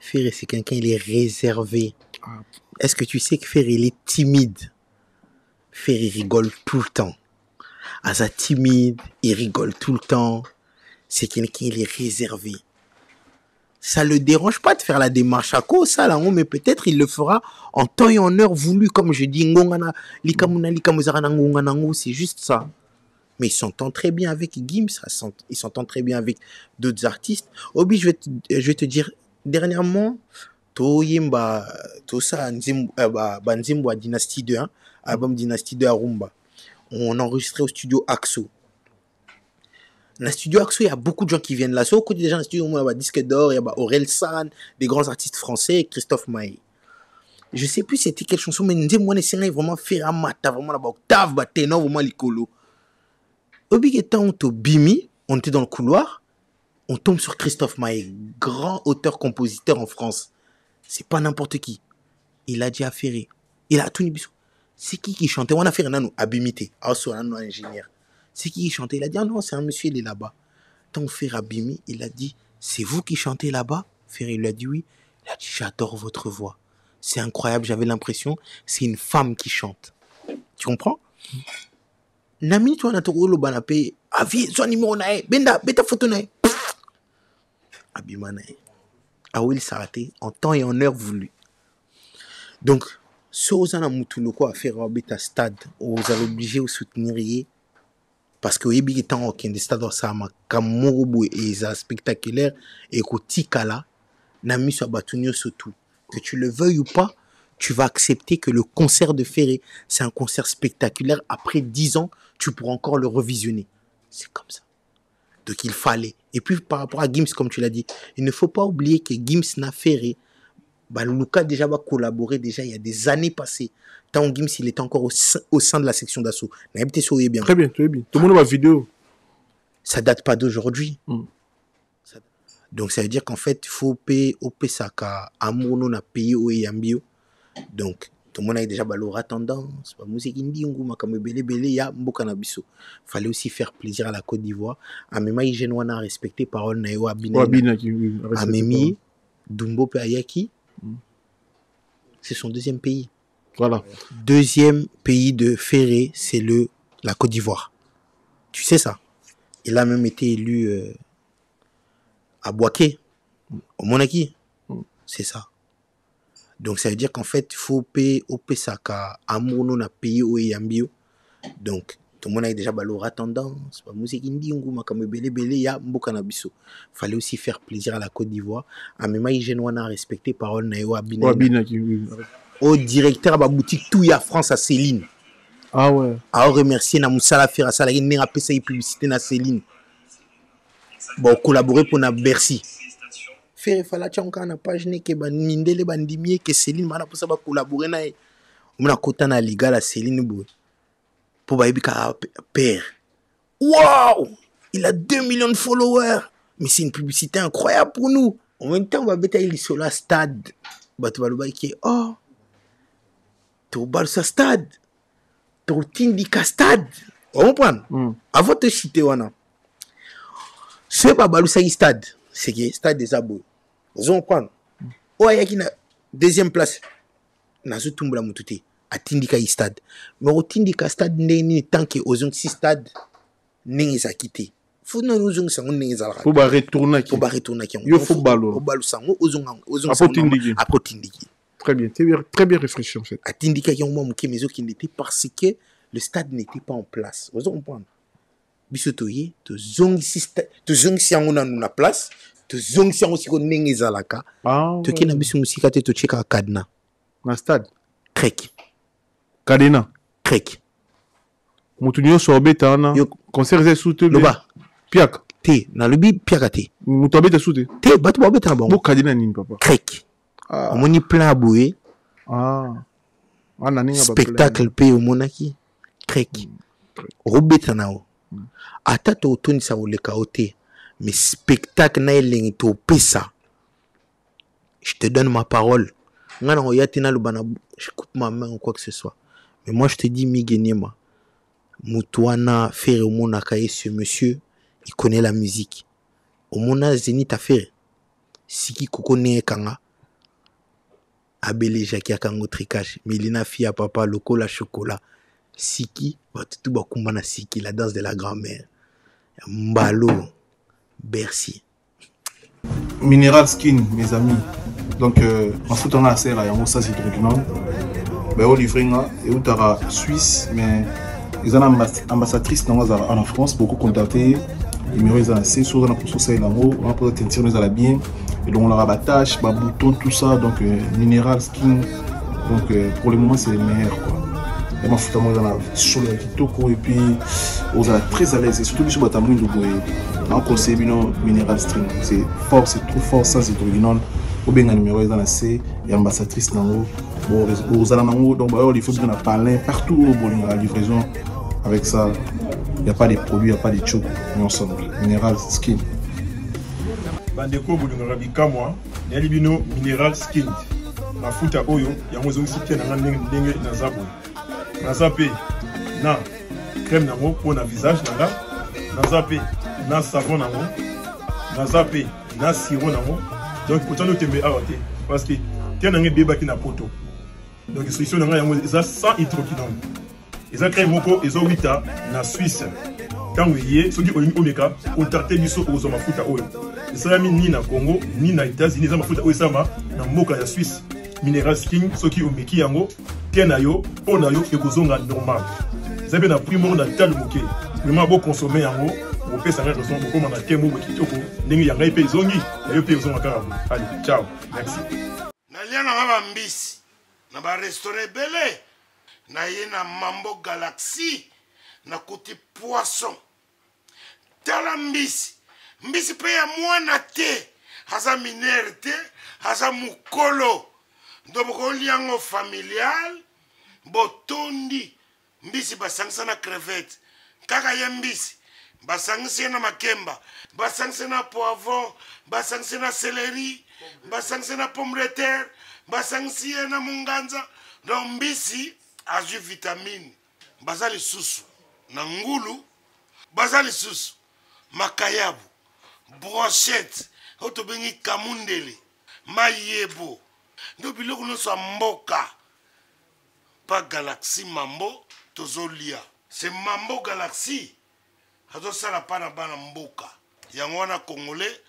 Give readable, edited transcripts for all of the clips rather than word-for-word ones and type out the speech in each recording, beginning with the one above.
Ferré, c'est quelqu'un, il est réservé. Est-ce que tu sais que Ferré, il est timide? Ferré, il rigole tout le temps. Asa timide, il rigole tout le temps. C'est quelqu'un, il est réservé. Ça le dérange pas de faire la démarche à cause, ça, là, mais peut-être il le fera en temps et en heure voulu, comme je dis, c'est juste ça. Mais il s'entend très bien avec Gims, il s'entend très bien avec d'autres artistes. Obi, je vais te dire, dernièrement, Toyimba, tout ça, Nzimbo Dynasty 2, hein, album Dynasty 2 à Rumba. On a enregistré au studio Axo. Dans le studio Axo, il y a beaucoup de gens qui viennent là. Sur côté des gens dans le studio, il y a Disque d'Or, il y a Aurel San, des grands artistes français, et Christophe Maé. Je sais plus c'était quelle chanson, mais Nzimbo est vraiment faire un mata, vraiment là-bas, octave, ténor, vraiment l'icolo. On était dans le couloir, on tombe sur Christophe Maé, grand auteur-compositeur en France. C'est pas n'importe qui. Il a dit à Ferré, il a tout nibiso. C'est qui chantait? On a fait un abimité, un ingénieur. C'est qui chantait? Il a dit, ah non, c'est un monsieur, il est là-bas. Tant Ferré Abimi, il a dit, c'est vous qui chantez là-bas? Ferré lui a dit oui. Il a dit, j'adore votre voix. C'est incroyable, j'avais l'impression, c'est une femme qui chante. Tu comprends? Nami, tu as un banape, avis, son numéro nae, benda, beta photo nae. Abima nae. Ah oui, il s'est arrêté en temps et en heure voulu. Donc, si vous avez un à faire un stade, vous allez obligé de soutenir, parce que vous avez des stades et spectaculaire, et que tikala, nami soit batunio surtout. Que tu le veuilles ou pas, tu vas accepter que le concert de Ferré, c'est un concert spectaculaire. Après 10 ans, tu pourras encore le revisionner. C'est comme ça. Donc il fallait. Et puis par rapport à Gims, comme tu l'as dit, il ne faut pas oublier que Gims n'a Ferré. Luka déjà va collaborer déjà il y a des années passées. Tant Gims, il était encore au sein de la section d'assaut. Très bien, très bien. Tout le monde a la vidéo. Ça date pas d'aujourd'hui. Donc ça veut dire qu'en fait, il faut payer au Pesaka, amour non a payé au Yambio. Donc tout le monde a déjà balora tendance, la musique indie, fallait aussi faire plaisir à la Côte d'Ivoire. À même temps, a respecté parole Nayo Abina. À Memi, Dumbo Ayaki. C'est son deuxième pays. Voilà. Deuxième pays de Ferré, c'est la Côte d'Ivoire. Tu sais ça? Il a même été élu à Boaké, au Monaki. C'est ça. Donc ça veut dire qu'en fait, il faut payer au Pesaka, amour non a payé au Yambio. Donc tout le monde a déjà balora tendance, la musique indie, fallait aussi faire plaisir à la Côte d'Ivoire. À même temps, a respecté parole Nayo Abina. Au directeur de la boutique Touya France à Céline. Ah ouais. À remercier na Moussala Fera Salari, n'a pas ça publicité na Céline. Bon, collaborer pour na Bercy. Faire fallait tchanka na page ne ke ban mindele bandimier que Céline mana pour ça va collaborer na on a kota na liga la Céline bo pour ba ibika père. Waouh, il a 2 millions de followers. Mais c'est une publicité incroyable pour nous. En même temps, on va mettre il sur la stade. Bah tu vas le bailler oh. Tu vas sur stade. Tu t'indiques stade. On comprend. Avant de citer wana. Ce pas balusa stade, c'est que stade des abos. Vous comprenez? Oh il y a qui na deuxième place. Na zo tumbula mututé a tindika stade. Mais au tindika stade ni tant que aux si stade ni za quitté. Faut non ozong sango ni za la. Faut ba retourner qui. Faut ba retourner qui. Yo faut balo. Faut balo sango ozong après tindiki. Très bien réfléchi en fait. A tindika qui on mo muke mezo qui n'était parce que le stade n'était pas en place. Vous comprenez? Bisotoye to zong si on a na place. To zong si on si ko nengi zalaka. To kina bisu musika te to cheka kadna. Na stade. Krek. Kadena. Krek. Mutunyo sobeta na. Concert ze soute. Loba. Piak. Te na lobi piaka te. Mutabeta soute. Te batu babeta bon. Bo kadena nini papa. Krek. Omoni plein aboué. Spectacle pe au monaki. Krek. Robeta nao. Ata to toni sa oleka ote. Mais spectacle na elengi to pesa. Je te donne ma parole. Je coupe ma main ou quoi que ce soit. Mais moi je te dis Migueniema. Moutouana faire au monde ce monsieur, il connaît la musique. Au monde Zénith a fait. Siki kokone kanga. Abele Jackie Akango Tricage, Mélina Fia Papa, Lokola Chocolat, Siki, tout Bakumbana Siki, la danse de la grand-mère. Mbalo, Bercy. Mineral Skin, mes amis. Donc, en foot, on a assez à Yango Sas Hydroquinone. Ben, on livre et on t'a Suisse, mais ils ont ambassadrice en France, beaucoup contacté. Les numéros ils ont assez, soit on a pour ça, on a pour teinture, ils ont bien. Et donc, on leur abatage, bouton, tout ça. Donc, Mineral Skin. Donc, pour le moment, c'est les meilleurs, quoi. Et moi, foot, on a chaud avec Kitoko et puis on est très à l'aise. Et surtout, je suis en conseil, Mineral String. C'est fort, c'est trop fort, sans hydroquinone. Ou bien un numéro, ils ont assez, et ambassadrice dans aux alentours, donc il faut bien parler partout au la livraison. Avec ça, il n'y a pas de produits, il n'y a pas de chocs. Mais ensemble, Mineral Skin. Bandeko Boulingara Bikamwa, Nelibino Mineral Skin. Ma futa oyo, yango aussi tient dans ndenge na zabo. Na zape na crème nango pour na visage nanga. Na zape na savon nango. Na zape na sirop nango. Donc autant nous tembe awate parce que tient nangé beba ki na poto. Donc solution nanga yango ça sans hydroquinone. Ils ont créé moko ils ont 8 ans na Suisse. Quand vous y êtes, ceux qui ont omeka, ont tarté biso aux hommes à futa oyo. Ils sont mis ni na Congo, ni na États-Unis, ils ont futa oyo sama na moka ya Suisse. Mineral Skin, ceux qui ont meki yango, kenayo, onayo et kozonga normal. Vous avez un prix mort dans tel moké. Vraiment beau consommer yango, vous pouvez savoir raison pour comment on a temo kitoko, n'engi yanga épée zongi, et épée zonga karabu. Allez, ciao, merci. Nalia na baba mbisi, na ba restaurant belé, na ye na Mambo Galaxy, na kuti poisson. Tala mbisi, mbisi pe ya mwana te, haza minere te, haza mukolo. Ndoboko liango familial, botondi, mbisi basangisa na crevette. Kaka ye mbisi, basangisa na makemba, basangisa na poivron, basangisa na céleri, basangisa na pomme de terre, basangisa na munganza. Donc mbisi aju vitamine. Bazali susu, na ngulu, bazali susu, makayabu, brochette, otobengi kamundele, mayebo. Nous sommes Mboka. Pas Galaxy Mambo, Tozolia. C'est Mambo Galaxy. Azo sala pana bana Mboka. Yangwana Congolais,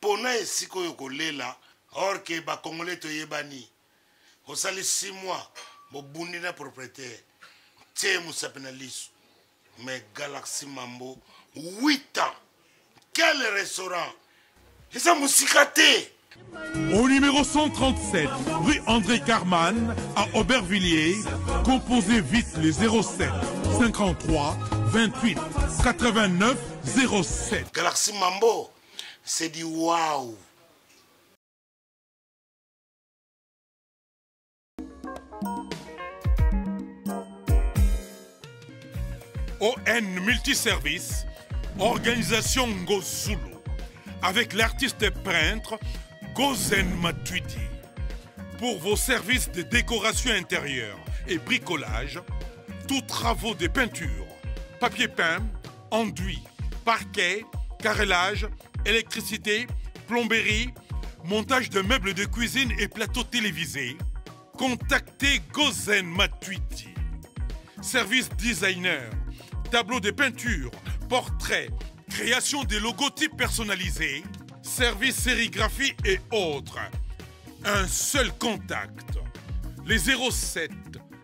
pona esiko yokolela. Or que ba Congolais to yebani. Osali 6 mois, bo bundi na propriétaire. Té musapena lisu. Mais Galaxy Mambo, 8 ans. Quel restaurant? Et ça musicate. Au numéro 137, rue André Carman, à Aubervilliers, composez vite le 07 53 28 89 07. Galaxy Mambo, c'est du waouh. ON Multiservice, organisation Ngozulu, avec l'artiste peintre Gozen Matuidi. Pour vos services de décoration intérieure et bricolage, tous travaux de peinture, papier peint, enduit, parquet, carrelage, électricité, plomberie, montage de meubles de cuisine et plateaux télévisés, contactez Gozen Matuidi. Service designer, tableau de peinture, portrait, création de logotypes personnalisés, service sérigraphie et autres. Un seul contact. Les 07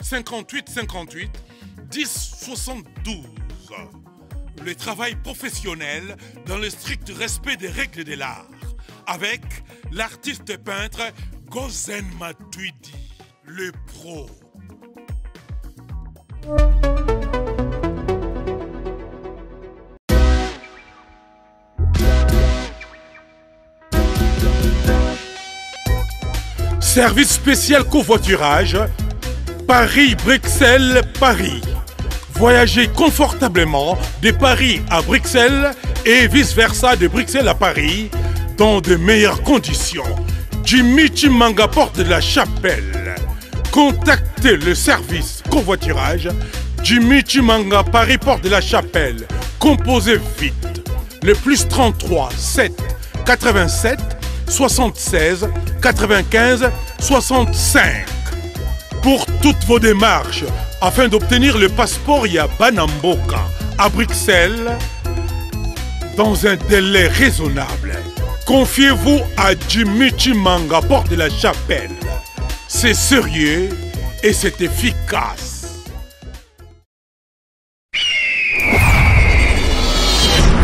58 58 10 72. Le travail professionnel dans le strict respect des règles de l'art. Avec l'artiste peintre Gozen Matuidi, le pro. Service spécial covoiturage, Paris-Bruxelles-Paris. Voyagez confortablement de Paris à Bruxelles et vice-versa de Bruxelles à Paris dans de meilleures conditions. Jimmy Chimanga, porte de la Chapelle. Contactez le service covoiturage Jimmy Chimanga, Paris, porte de la Chapelle. Composez vite. Le plus 33 7 87 76 95 65. Pour toutes vos démarches, afin d'obtenir le passeport Yabanamboka à Bruxelles, dans un délai raisonnable, confiez-vous à Jimmy Chimanga, porte de la Chapelle. C'est sérieux et c'est efficace.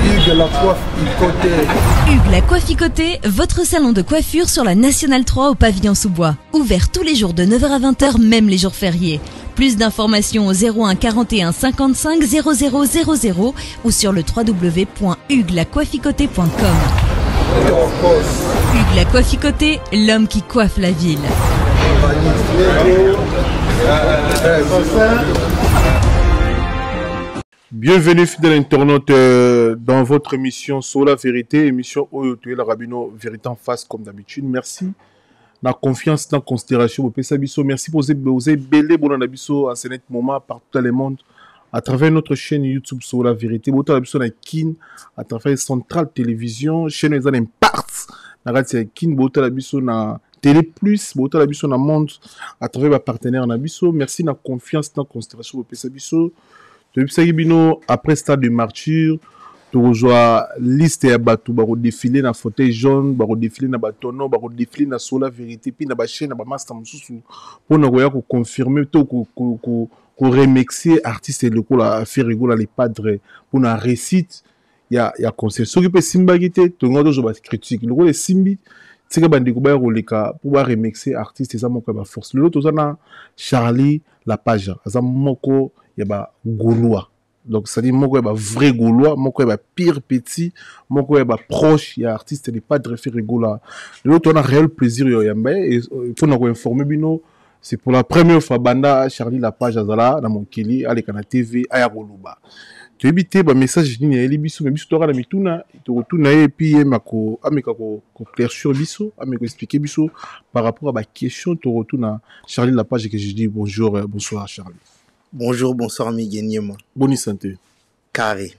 Hugues la coiffe Icoté. Hugues la coiffe Icoté, votre salon de coiffure sur la Nationale 3 au pavillon sous-bois. Ouvert tous les jours de 9h à 20h, même les jours fériés. Plus d'informations au 01 41 55 00 00 ou sur le www.huguelacoiffecoté.com. Hugues la coiffe Icoté, l'homme qui coiffe la ville. Bienvenue fidèle internaute dans votre émission sur la vérité, émission Oyotoé la Rabino, vérité en face comme d'habitude. Merci. La confiance dans la considération au Pesabiso. Merci pour vous belé bon abisso à ce moment partout dans le monde à travers notre chaîne YouTube sur la vérité. Vous avez besoin Kin à travers Centrale Télévision, chaîne les Impart. La radio Kin, vous avez besoin na Télé Plus, vous avez besoin na Monde à travers ma partenaire Nabiso. Merci la confiance dans la considération au Pesabiso. Après stade de martyr, tu rejoins liste et abatou, baro défilé na fauteuil jaune, baro défilé na batono, baro défilé na sola vérité, puis na ba chaîne na ba master mususu pour na koya ko confirmer to ko remixer artiste le ko la faire rigoler les padres pour na récite ya concert. Ce qui peut simbagité, to ngodo jo ba critique. Le ko les simbi tika bandiko ba roleka pour ba remixer artiste ça moko ba force. Le to na Charlie la page, ça moko il y a Gaulois. Donc, ça dit, moi, il y a vrai Gaulois, moi, il y a pire petit, moi, il y a proche, il y a artiste, il n'y a pas de référé Gaulois. L'autre, on a réel plaisir, et il faut nous informer, c'est pour la première fois, Banda, Charlie, la page, Azala, dans mon Kili, à l'écran TV, à Yagoluba. Tu as évité, le message, je dis, il y a les bisous, mais bisous, tu auras la mituna, tu retournes, et puis, il y a clair sur bisous, il y a expliqué bisous, par rapport à ma question, tu retournes à Charlie, la page, et que je dis bonjour, bonsoir, Charlie. Bonjour, bonsoir, Miguel. Bonne santé. Carré.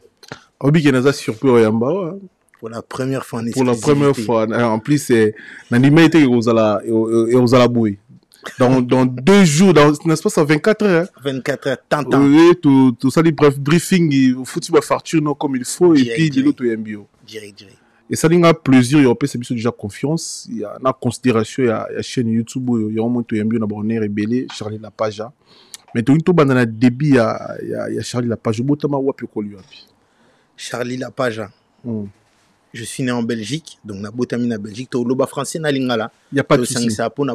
Obi Kenaza surpris Yamba. Pour la première fois en Pour la première fois. En plus, c'est l'animalité aux Alaboué. Dans 2 jours, dans n'est-ce pas, 24 heures. 24 heures, tant. Oui, tout ça, bref, briefing, il faut que tu facture comme il faut, et puis de l'autre, bio. Direct. Et ça, il y a plaisir, il y a déjà confiance, il y a une considération, il y a une chaîne YouTube, il y a un moment où il y a un abonné, rebellé, Charlie Lapage. Mais tu as un début, il y a Charlie Lapage. Charlie Lapage. Je suis né en Belgique, donc na botamine en Belgique. Tu as français na lingala. Il n'y a pas de souci. Il n'y a pas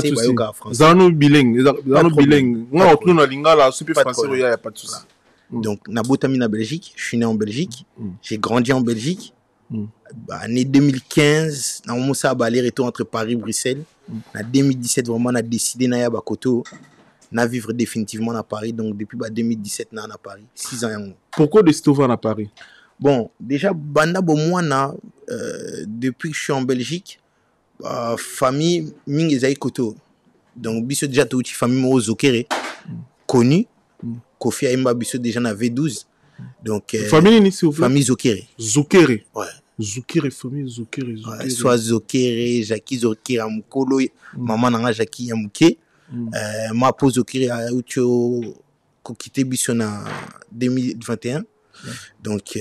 de souci. Zano bilingue. Non, tu as lingala, super français, il n'y a pas de souci. Donc na botamine en Belgique. Je suis né en Belgique. J'ai grandi en Belgique. Année 2015, na commencé à aller-retour entre Paris et Bruxelles. En 2017, vraiment, on a décidé na Yabakoto. Na vivre définitivement à Paris, donc depuis 2017 na à Paris, 6 ans. Pourquoi décider de à Paris? Bon, déjà banda moi depuis que je suis en Belgique, famille mingezai koto. Donc biso déjà tout famille mo Zokere connu, Kofi Aimba biso déjà na V12. Donc famille ni s'il vous plaît. Famille Zokere. Zokere. Ouais. Zokere famille Zokere. Ouais, soit Zokere, Jackie Zokere amukolo, maman nanga Jackie amuke. Ma pose au Kiri a quitté Bisson en 2021. Donc,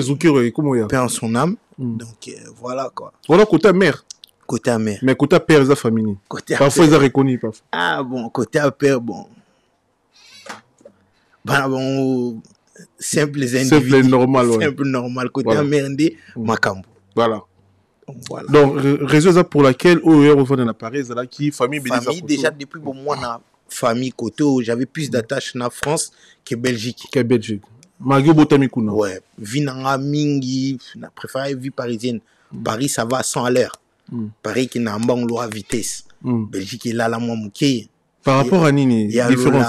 Zoukiri, comment il y a? Père en son âme. Donc, voilà quoi. Voilà, côté mère. Côté mère. Mais côté père, ils ont famille. Parfois, ils ont reconnu. Parfois. Ah bon, côté père, bon. Bon, simple les individus. Simple normal, ouais. Simple normal. Côté mère, Makambo. Voilà. Voilà. Donc, raison pour laquelle OER revient dans Paris, c'est là qui famille déjà depuis bon mois na famille Koto, j'avais plus d'attaches na France que Belgique. Malgré Botamikuna. Ouais, vie na mingi, na préféré vie parisienne. Paris ça va à 100 à l'heure. Paris qui n'a pas loi vitesse. Belgique est là la moi mouké. Par rapport à Nini, il y a différence.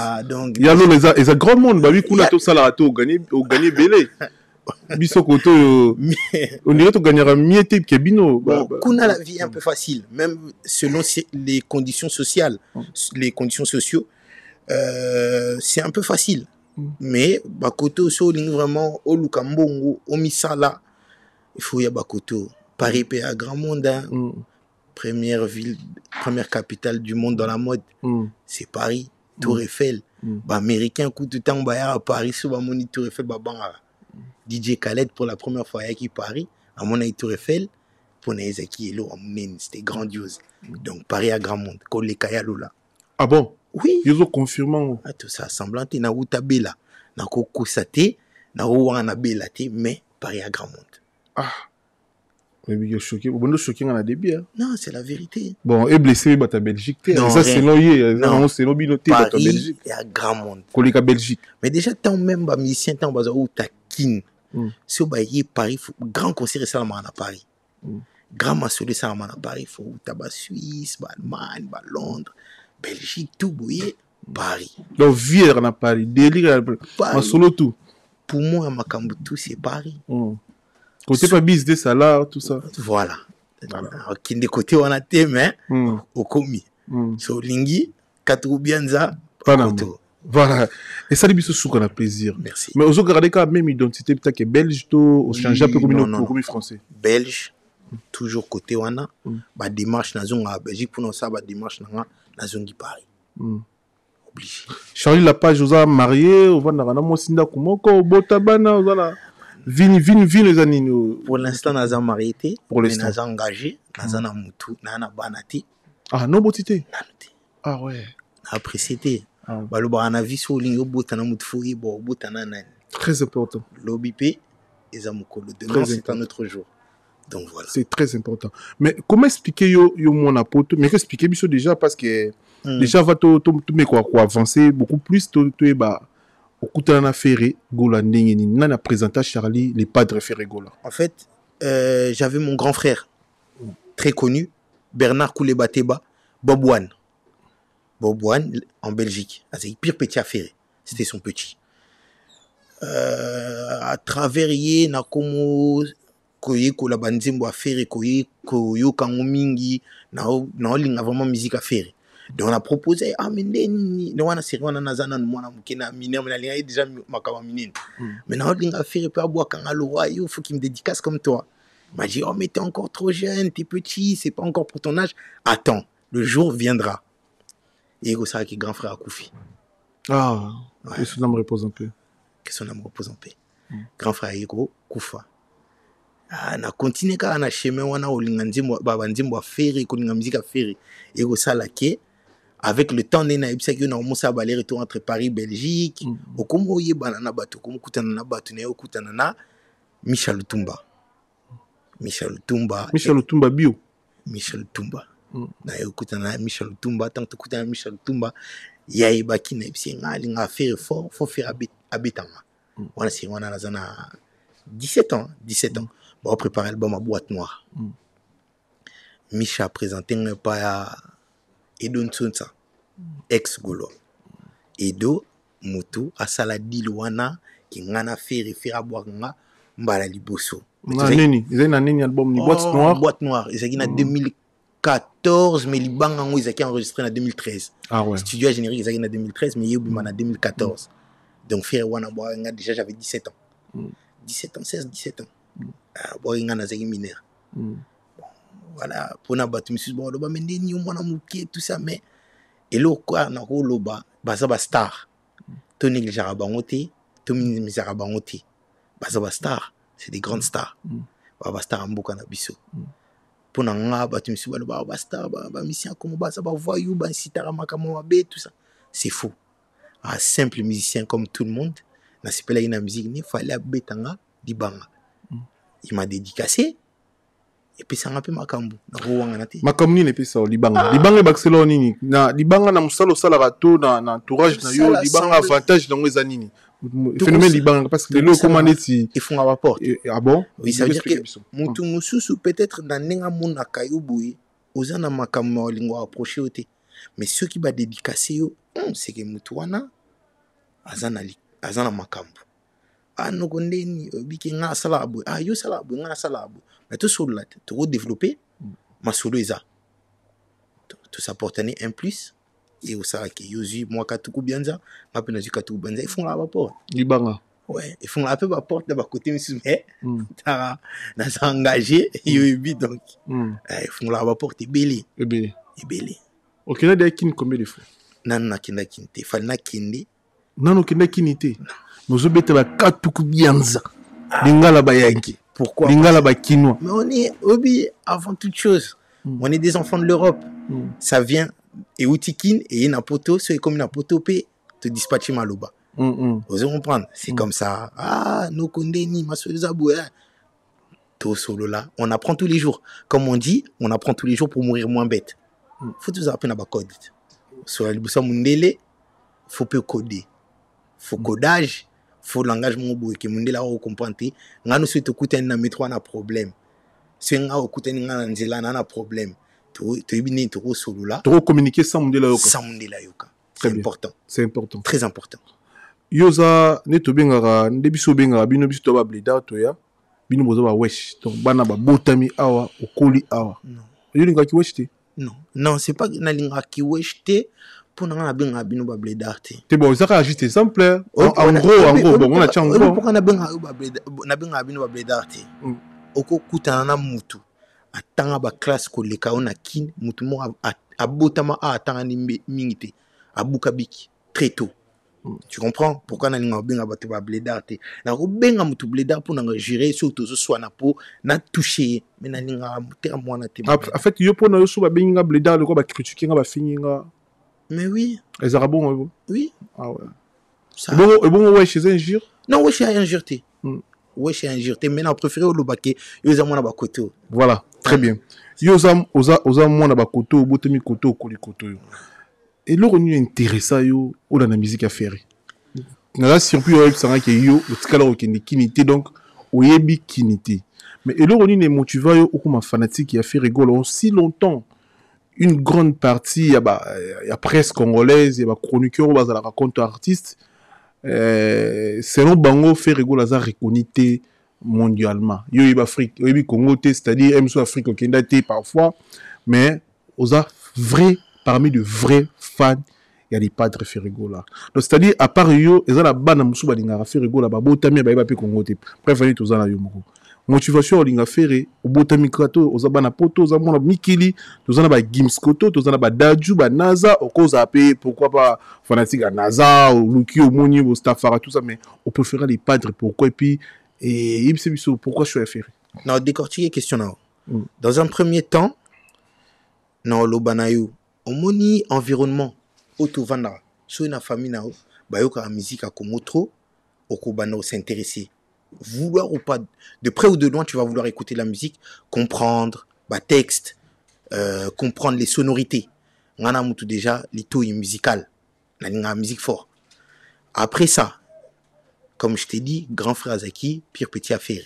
Il y a les grand monde, bah oui, kuna tout ça là, au gagner belé. Biso koto on dirait que tu gagneras mieux type que Bino. Kuna la vie est un peu facile, même selon les conditions sociales, les conditions sociaux, c'est un peu facile. Mais bakoto so vraiment au Lukambongo, au Misala, il faut y a bakoto. Paris paye à grand monde. Hein. Première ville, première capitale du monde dans la mode. C'est Paris. Tour Eiffel. Bah, américain, coup de temps, bah, à Paris, souvent, mon Tour Eiffel, bah, DJ Khaled, pour la première fois, à Paris, à mon Tour Eiffel, pour les c'était grandiose. Donc, Paris à grand monde. Comme les Kayalola. Ah bon? Oui. Ils ont confirmé. Ah, tout ça, semblant, tu n'as pas bella. Na koko sate, na wana bella te, mais Paris à grand monde. Ah. Mais il est choqué. Bon, choqué, on a des biens. Non, c'est la vérité. Bon, et blessé, bah, ta Belgique. Non, ça, c'est non, non, c'est non, binoté, Paris ta Belgique. et à grand monde. Collègue à Belgique. Mais déjà, tant même, bah, musicien, tant, bah, où t'as kin. Si on va y Paris, grand concert, ça, à Paris. Grand massolé, ça, à Paris. Faut, tabac Suisse, bah, Allemagne, bah, Londres, Belgique, tout, bouillé, Paris. Donc, vieux, on a Paris. Délire, ma solo tout. Pour moi, ma cambo, tout, c'est Paris. Côté pas business, salaire, tout ça. Voilà. Qui des côtés, on a té, mais, au commis. So, Lingi, Katoubianza, Panama. Voilà. Et ça, c'est ce qu'on a plaisir. Merci. Mais aux autres, regardez quand même identité, peut-être que belge, au changer un peu comme français. Belge, toujours côté wana, bah démarche dans une Belgique pour nous ça, bah démarche dans une Paris. Obligé. Charlie Lapage, vous a marié, on va dans la Sinda Kumoko, Botabana, voilà. Vini, les années. Pour l'instant, nous avons marié, pour l'instant, nous avons engagé, nous avons moutou, nous avons banati. Ah, non, botité. Ah ouais. Apprécié. Bah le bar na vie sur ligne au bout na mutfouyi bo bout na nan. Très important. L'obipé et zamukolo demain c'est un autre jour. Donc voilà. C'est très important. Mais comment expliquer yo mon apôtre? Mais expliquer biso déjà parce que déjà va tout mais quoi avancer beaucoup plus to ba okutana ferré gola ndenge ni na présenté Charlie les padres ferré gola. En fait, j'avais mon grand frère très connu Bernard Koulebateba Bobouane. Bobouane en Belgique. C'est pire petit à faire. C'était son petit. À travers yé na komo koye ko la banzimbo à faire koye koyo kango mingi na linga vraiment musique à faire. Donc on a proposé mais ndeni no wana série wana nazana mwana mukena mineur na linga déjà makaba minine. Mais na linga à faire peut aboua kanga lo roi il faut qu'il me dédicace comme toi. Il m'a dit mais t'es encore trop jeune, t'es petit, c'est pas encore pour ton âge. Attends, le jour viendra. Et c'est ça qui est grand frère à Koufi. Ah, ouais. Que son âme repose en paix. Que son âme repose en paix. Grand frère Ego Koufa. Ah, na continué quand on a chemin on a olinganzimbo babanzimbo a faire ko linga musique a faire. Ego ça là qui avec le temps na ibisa ki na omusa ba les retour entre Paris Belgique. Okomo ye banana bato komo kutana na bato na okutana na Michel Tumba. Michel Tumba bio. Michel Tumba. Na yokutana Michel Tumba tant que kutana Michel Tumba ya ibaki na ibisi ngali nga faire fort faut faire abetanga on a si on a 17 ans bon préparer l'album à boîte noire Micha présenté un pas Edo Ntsonsa ex Golo Edo Mutu asala dilwana ki ngana faire aboire nga mbala liboso nani ils ont un album ni boîte noire ils ont 2014 mais Libango ils ont enregistré en 2013. Ah ouais. Studio générique ils ont en 2013 mais Yobima en 2014. Donc faire wana boire déjà j'avais 17 ans. 17 ans. Boire ngana zaki mineur. Voilà, pour na batu monsieur bo loba mais ndeni mwana mukie tout ça mais et lo quoi na ko loba baza ba star. To négliger bangote, to minimiser bangote. Baza ba star, c'est des grandes stars. Ba star mboka na biso. Pour nga batu misi balo ba star ba musicien comme ba ça ba voyou ba sitara makamo mabe tout ça c'est faux. Un simple musicien comme tout le monde na sepela ina musique ni fallait betanga dibanga. Il m'a dédicacé et puis ça m'a peu makambu na ruwanga na te makambu ni pe ça libanga libanga Barcelone nini na libanga na musalo sala rato na entourage na yo libanga avantage na ngweza nini phénomène libanga parce que le commandé si ils font à porte. Ah bon? Oui, ça veut dire que mutu mususu peut-être dans nenga mona kayubuyi ozana makambo lingo approcher oté mais ceux qui va dédicacer yo c'est que mutu wana azana makambo no gondeni biki nga sala abu yo sala abu nga sala abu mais tout sur là to développer ma solo isa tout ça porte un plus et au ça que yozi moi katuku bianza mapena katuku bianza ils font la rapport libanga Ouais, ils font un peu ma porte de ma côté, mais t'as engagé, donc ils font la porte et belé. Et belé. Ok, là, il y a combien de fois? Non, kende. Fallait na kende. Non, kende kinité. Nous avons été à 4 bianza. Lingala bayanki. Pourquoi? Lingala ba quinoa. Mais on est, Obi, avant toute chose, on est des enfants de l'Europe. Ça vient, et Outikin, et Napoto, c'est comme Napoto, te dispatcher Maloba. Vous allez comprendre, c'est comme ça. Ah, nos condénis, ma soeur Zaboué. Tout solo là, on apprend tous les jours. Comme on dit, on apprend tous les jours pour mourir moins bête. Faut tout apprendre à code. Sur la Liboussa Mundele, faut peu coder. Faut codage, faut langage mon qui Mundele a compris. Nga nous souhaite écouter un métro un problème. Si on a écouté un nzela un problème. Tu bien trop solo là. Trop communiquer sans Mundele yoka. Sans Mundele yoka. C'est important. C'est important. Très important. Yoza neto bengara ndebiso bengara bino biso to ba bleda to ya bino bozo ba wesh donc bana ba botami awa okoli awa non yolinga ki wesh te non c'est pas na linga ki wesh te pour na benga bino ba bleda te bon ça ka juste simple en gros bon on a tient gros pour na benga ba bleda na benga bino ba bleda te okokutana na mutu atanga ba classe ko leka ona kin mutu mo abotama atanga ni mingite abuka biki très tôt. Tu comprends pourquoi on a bien abattu à blédard te na ko benga mutu blédard pour na gérer surtout ce soit na po na toucher mais na linga terme na te en fait yo pour na yo so ba benga blédard le ko ba critiquer nga ba fininga mais oui les arabons oui ah ouais ça bon ouais chez injure non ouais chez injure te ouais chez injure te mais na préféré au lobake yo za mona ba koto voilà très bien yo za oza mona ba koto botemi koto ko li koto yo. Et là, on est intéressant au dans la musique à faire. On a surpris avec ça que yo le tkala au kinité donc au yebi kinité. Mais et là on est motivé au comme fanatique qui a fait rigoler aussi longtemps. Une grande partie il y a presse congolaise, il y a chroniqueur ou la raconte artiste. Selon Bango fait rigoler ça reconnu mondialement. Yo yebi Afrique, yo yebi Congo c'est-à-dire même sur Afrique au Kenya parfois, mais aux a vrai parmi de vrais fans, il y a des padres Ferrigo là. Donc c'est-à-dire à part yo, ils ont la bande musu ba linga Ferrigo là, ba botami ba pe Congo te. Préféré tous na yo moko. Motivation linga ferré, au botami krato, aux bana poto, aux mona mikili, tous na ba Gimskoto, tous na ba Daju, ba NASA, au cause AP, pourquoi pas fanatique à NASA, ou Luki au Moni, au Stafara tout ça mais on préfère les padres pourquoi et puis pourquoi je suis ferré. Non, décortiquer question là. Dans un premier temps, non lobanayo au moni environnement auto vanda so na famille na ba yoka musique à Congo trop au bana s'intéresser vouloir ou pas de près ou de loin tu vas vouloir écouter la musique comprendre ba texte comprendre les sonorités ngana mutu déjà lito musical na musique fort après ça comme je t'ai dit grand frère Zaki pire petit affaire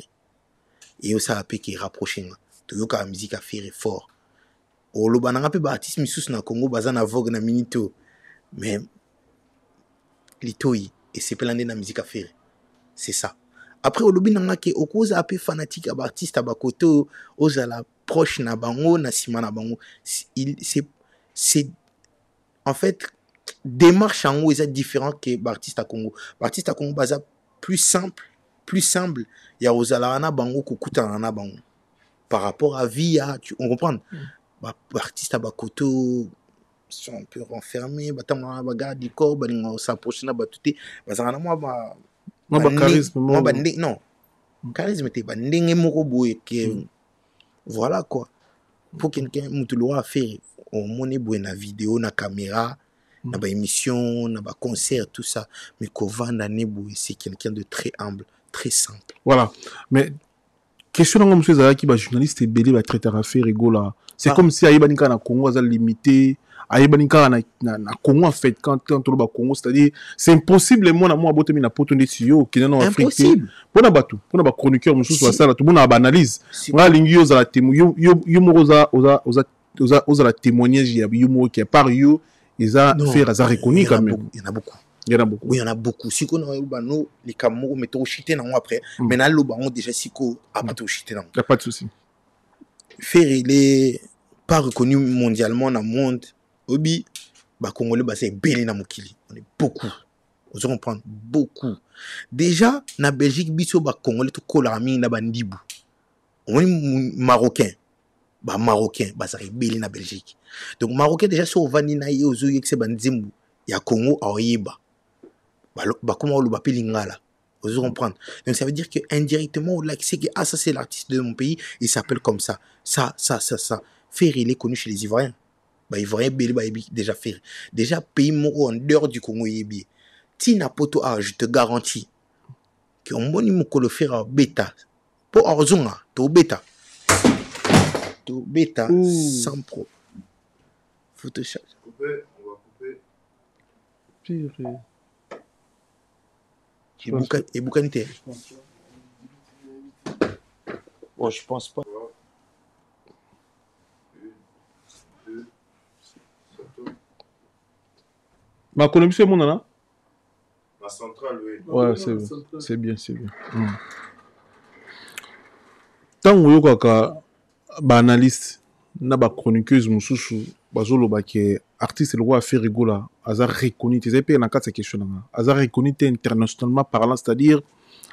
et ça a peu qui rapprocher to yoka musique affaire fort. O lo bananga pe ba artiste misus na Congo baza na vogue na minito mais litoi et c'est plein na musique à faire c'est ça après o lobi nanga ke okoza pe fanatique ba artiste ba koto ozala proche na bango na sima na bango c'est en fait démarche en haut est différent que ba artiste à Congo baza plus simple ya ozala na bango kokuta na bango par rapport à vie on comprend artiste à Bakoto sont un peu renfermés batama bagarde du corps balinga s'approcher na batuté bazana moi charisme non charisme était bandenge moko boye que voilà quoi pour quelqu'un mutulo a faire au moni boye na vidéo na caméra na ba émission na ba concert tout ça mais kovanda ne boye c'est quelqu'un de très humble très simple voilà mais question na monsieur Zaki ba journaliste et belé ba traiter affaire rigola. C'est comme si Aïbanika na Congo a limité, Aïbanika na Congo en fait quand on ba Congo c'est-à-dire c'est impossible moi na moi botemi na poto ndetio qui na Afrique. Impossible. Pona batu, pona ba chroniqueur mususu ba sala tout monde a analyse. Nga lingi yo za la témoin yo moroza oza la témoignage ya yo qui par yo ils a fait za reconnu quand même. Il y en a beaucoup. Il y en a beaucoup. Oui, il y en a beaucoup. Si on a eu les Cameroun mais to chité nan après. Mais na lo bango déjà siko a pas to chité nan. Il y a pas de souci. Faire il est pas reconnu mondialement dans le monde obi ba congolais ba c'est belé na mokili on est beaucoup Vous allez prendre beaucoup. Déjà, na Belgique, biso ba Congolais to kolami na bandibu. On est marocain. Bah marocain, bah ça rebelle na Belgique. Donc marocain déjà sur vani na yozo yekse banzimbu. Ya Congo a oyeba. Bah comment on le bapelle lingala. Vous allez comprendre. Donc ça veut dire que indirectement, là, c'est que ah ça c'est l'artiste de mon pays, il s'appelle comme ça. Ça. Ferry, il est connu chez les Ivoiriens. Bah Ivoiriens belé bah déjà Ferry. Déjà pays moko en dehors du Congo yebi. Tina poto ah je te garantis que on moni moko le faire bêta. Pour orzonga, to bêta. To bêta sans pro. Photoshop. On va couper. Pire. Et Boukanité. Bon, je pense pas. Ma connexion est mon nana. La centrale, oui. Ouais, c'est bien. Tant que vous avez analyste, na ba chroniqueuse mususu bazolo ba ke artiste le roi fait rigola azar reconnu tes épées na quatre question na azar reconnu internationalement parlant, c'est-à-dire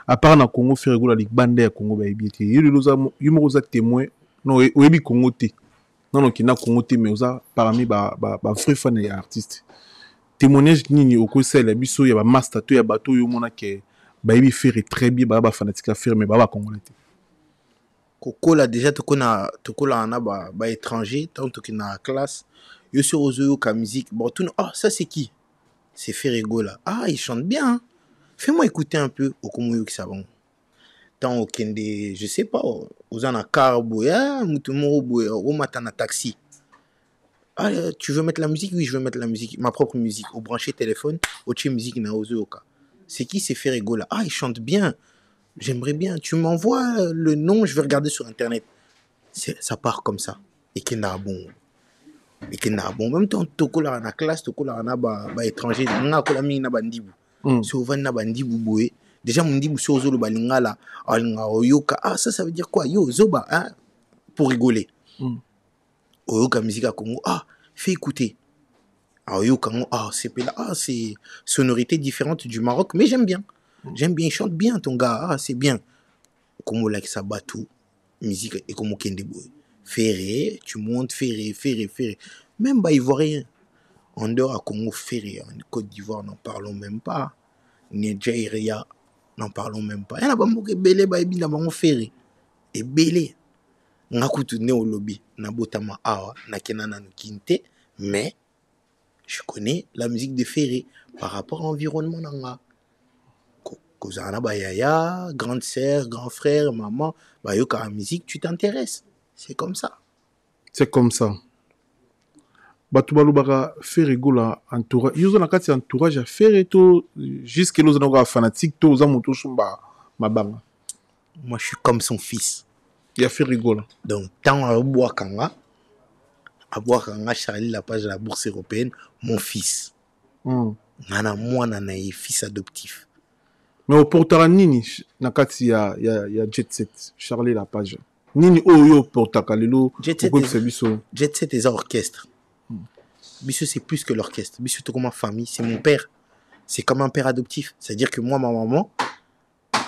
à part na Congo fait rigola lik bande ya Congo ba ebité yumo za témoin non oyebi Congo té non ki na Congo té mais oza parmi ba vrai fan ya artiste témoignage nini okosela biso ya ba master to ya bato yo mona ke ba yebi faire très bien ba fanatique à faire mais ba congolais. Kokola déjà tokola ana ba étranger tant que na classe yo sur ozo ka musique bon tout ah ça c'est qui c'est Ferrigola ah il chante bien hein? Fais-moi écouter un peu okomoyo ki savon tant au kende je sais pas ozana carbo ya mutumo boya o matana taxi ah tu veux mettre la musique oui je veux mettre la musique ma propre musique au brancher téléphone au tché musique na ozo ka c'est qui c'est Ferrigola ah il chante bien. J'aimerais bien, tu m'envoies le nom, je vais regarder sur internet. Ça part comme ça. Et qu'il n'a bon. Même temps, toko la na classe, toko la na ba étranger, nga ko la mi na bandibu. So van na bandibu boé. Déjà mon dibu so zo le balinga la, alinga oyoka. Ah ça veut dire quoi? Yo zoba hein pour rigoler. Oyoka musique à Congo. Ah, fais écouter. Oyoka ah c'est là, ah c'est sonorité différente du Maroc, mais j'aime bien. J'aime bien, il chante bien ton gars, ah c'est bien. Comme on like ça batou, musique et comme on kende boy. Ferré, tu montes ferré. Même bah ivoirien. En dehors à Congo ferré, en Côte d'Ivoire n'en parlons même pas. Nigeria n'en parlons même pas. Il y a pas beaucoup belé bah ibi na bango ferré. Et belé. On a coutu né au lobby, na botama awa, na kenana no kinte, mais je connais la musique de ferré par rapport à l'environnement nanga. Kozana ba yaya, grande sœur, grand frère, maman, ba yo ka musique, tu t'intéresses. C'est comme ça. C'est comme ça. Batu balubaka fait rigola entourage. Yo na kati entourage à faire to jusque los na fanatique to za moto sumba mabanga. Moi je suis comme son fils. Il a fait rigola. Donc tant à boire kanga Charlie la page de la bourse européenne, mon fils. Nana moi nana fils adoptif. Mais au portara nini nakati ya Jet Set Charlie la page nini oyo portaka lelo Jet Set est un orchestre. Bisso c'est plus que l'orchestre. Bisso c'est comme ma famille, c'est mon père. C'est comme un père adoptif. C'est-à-dire que moi ma maman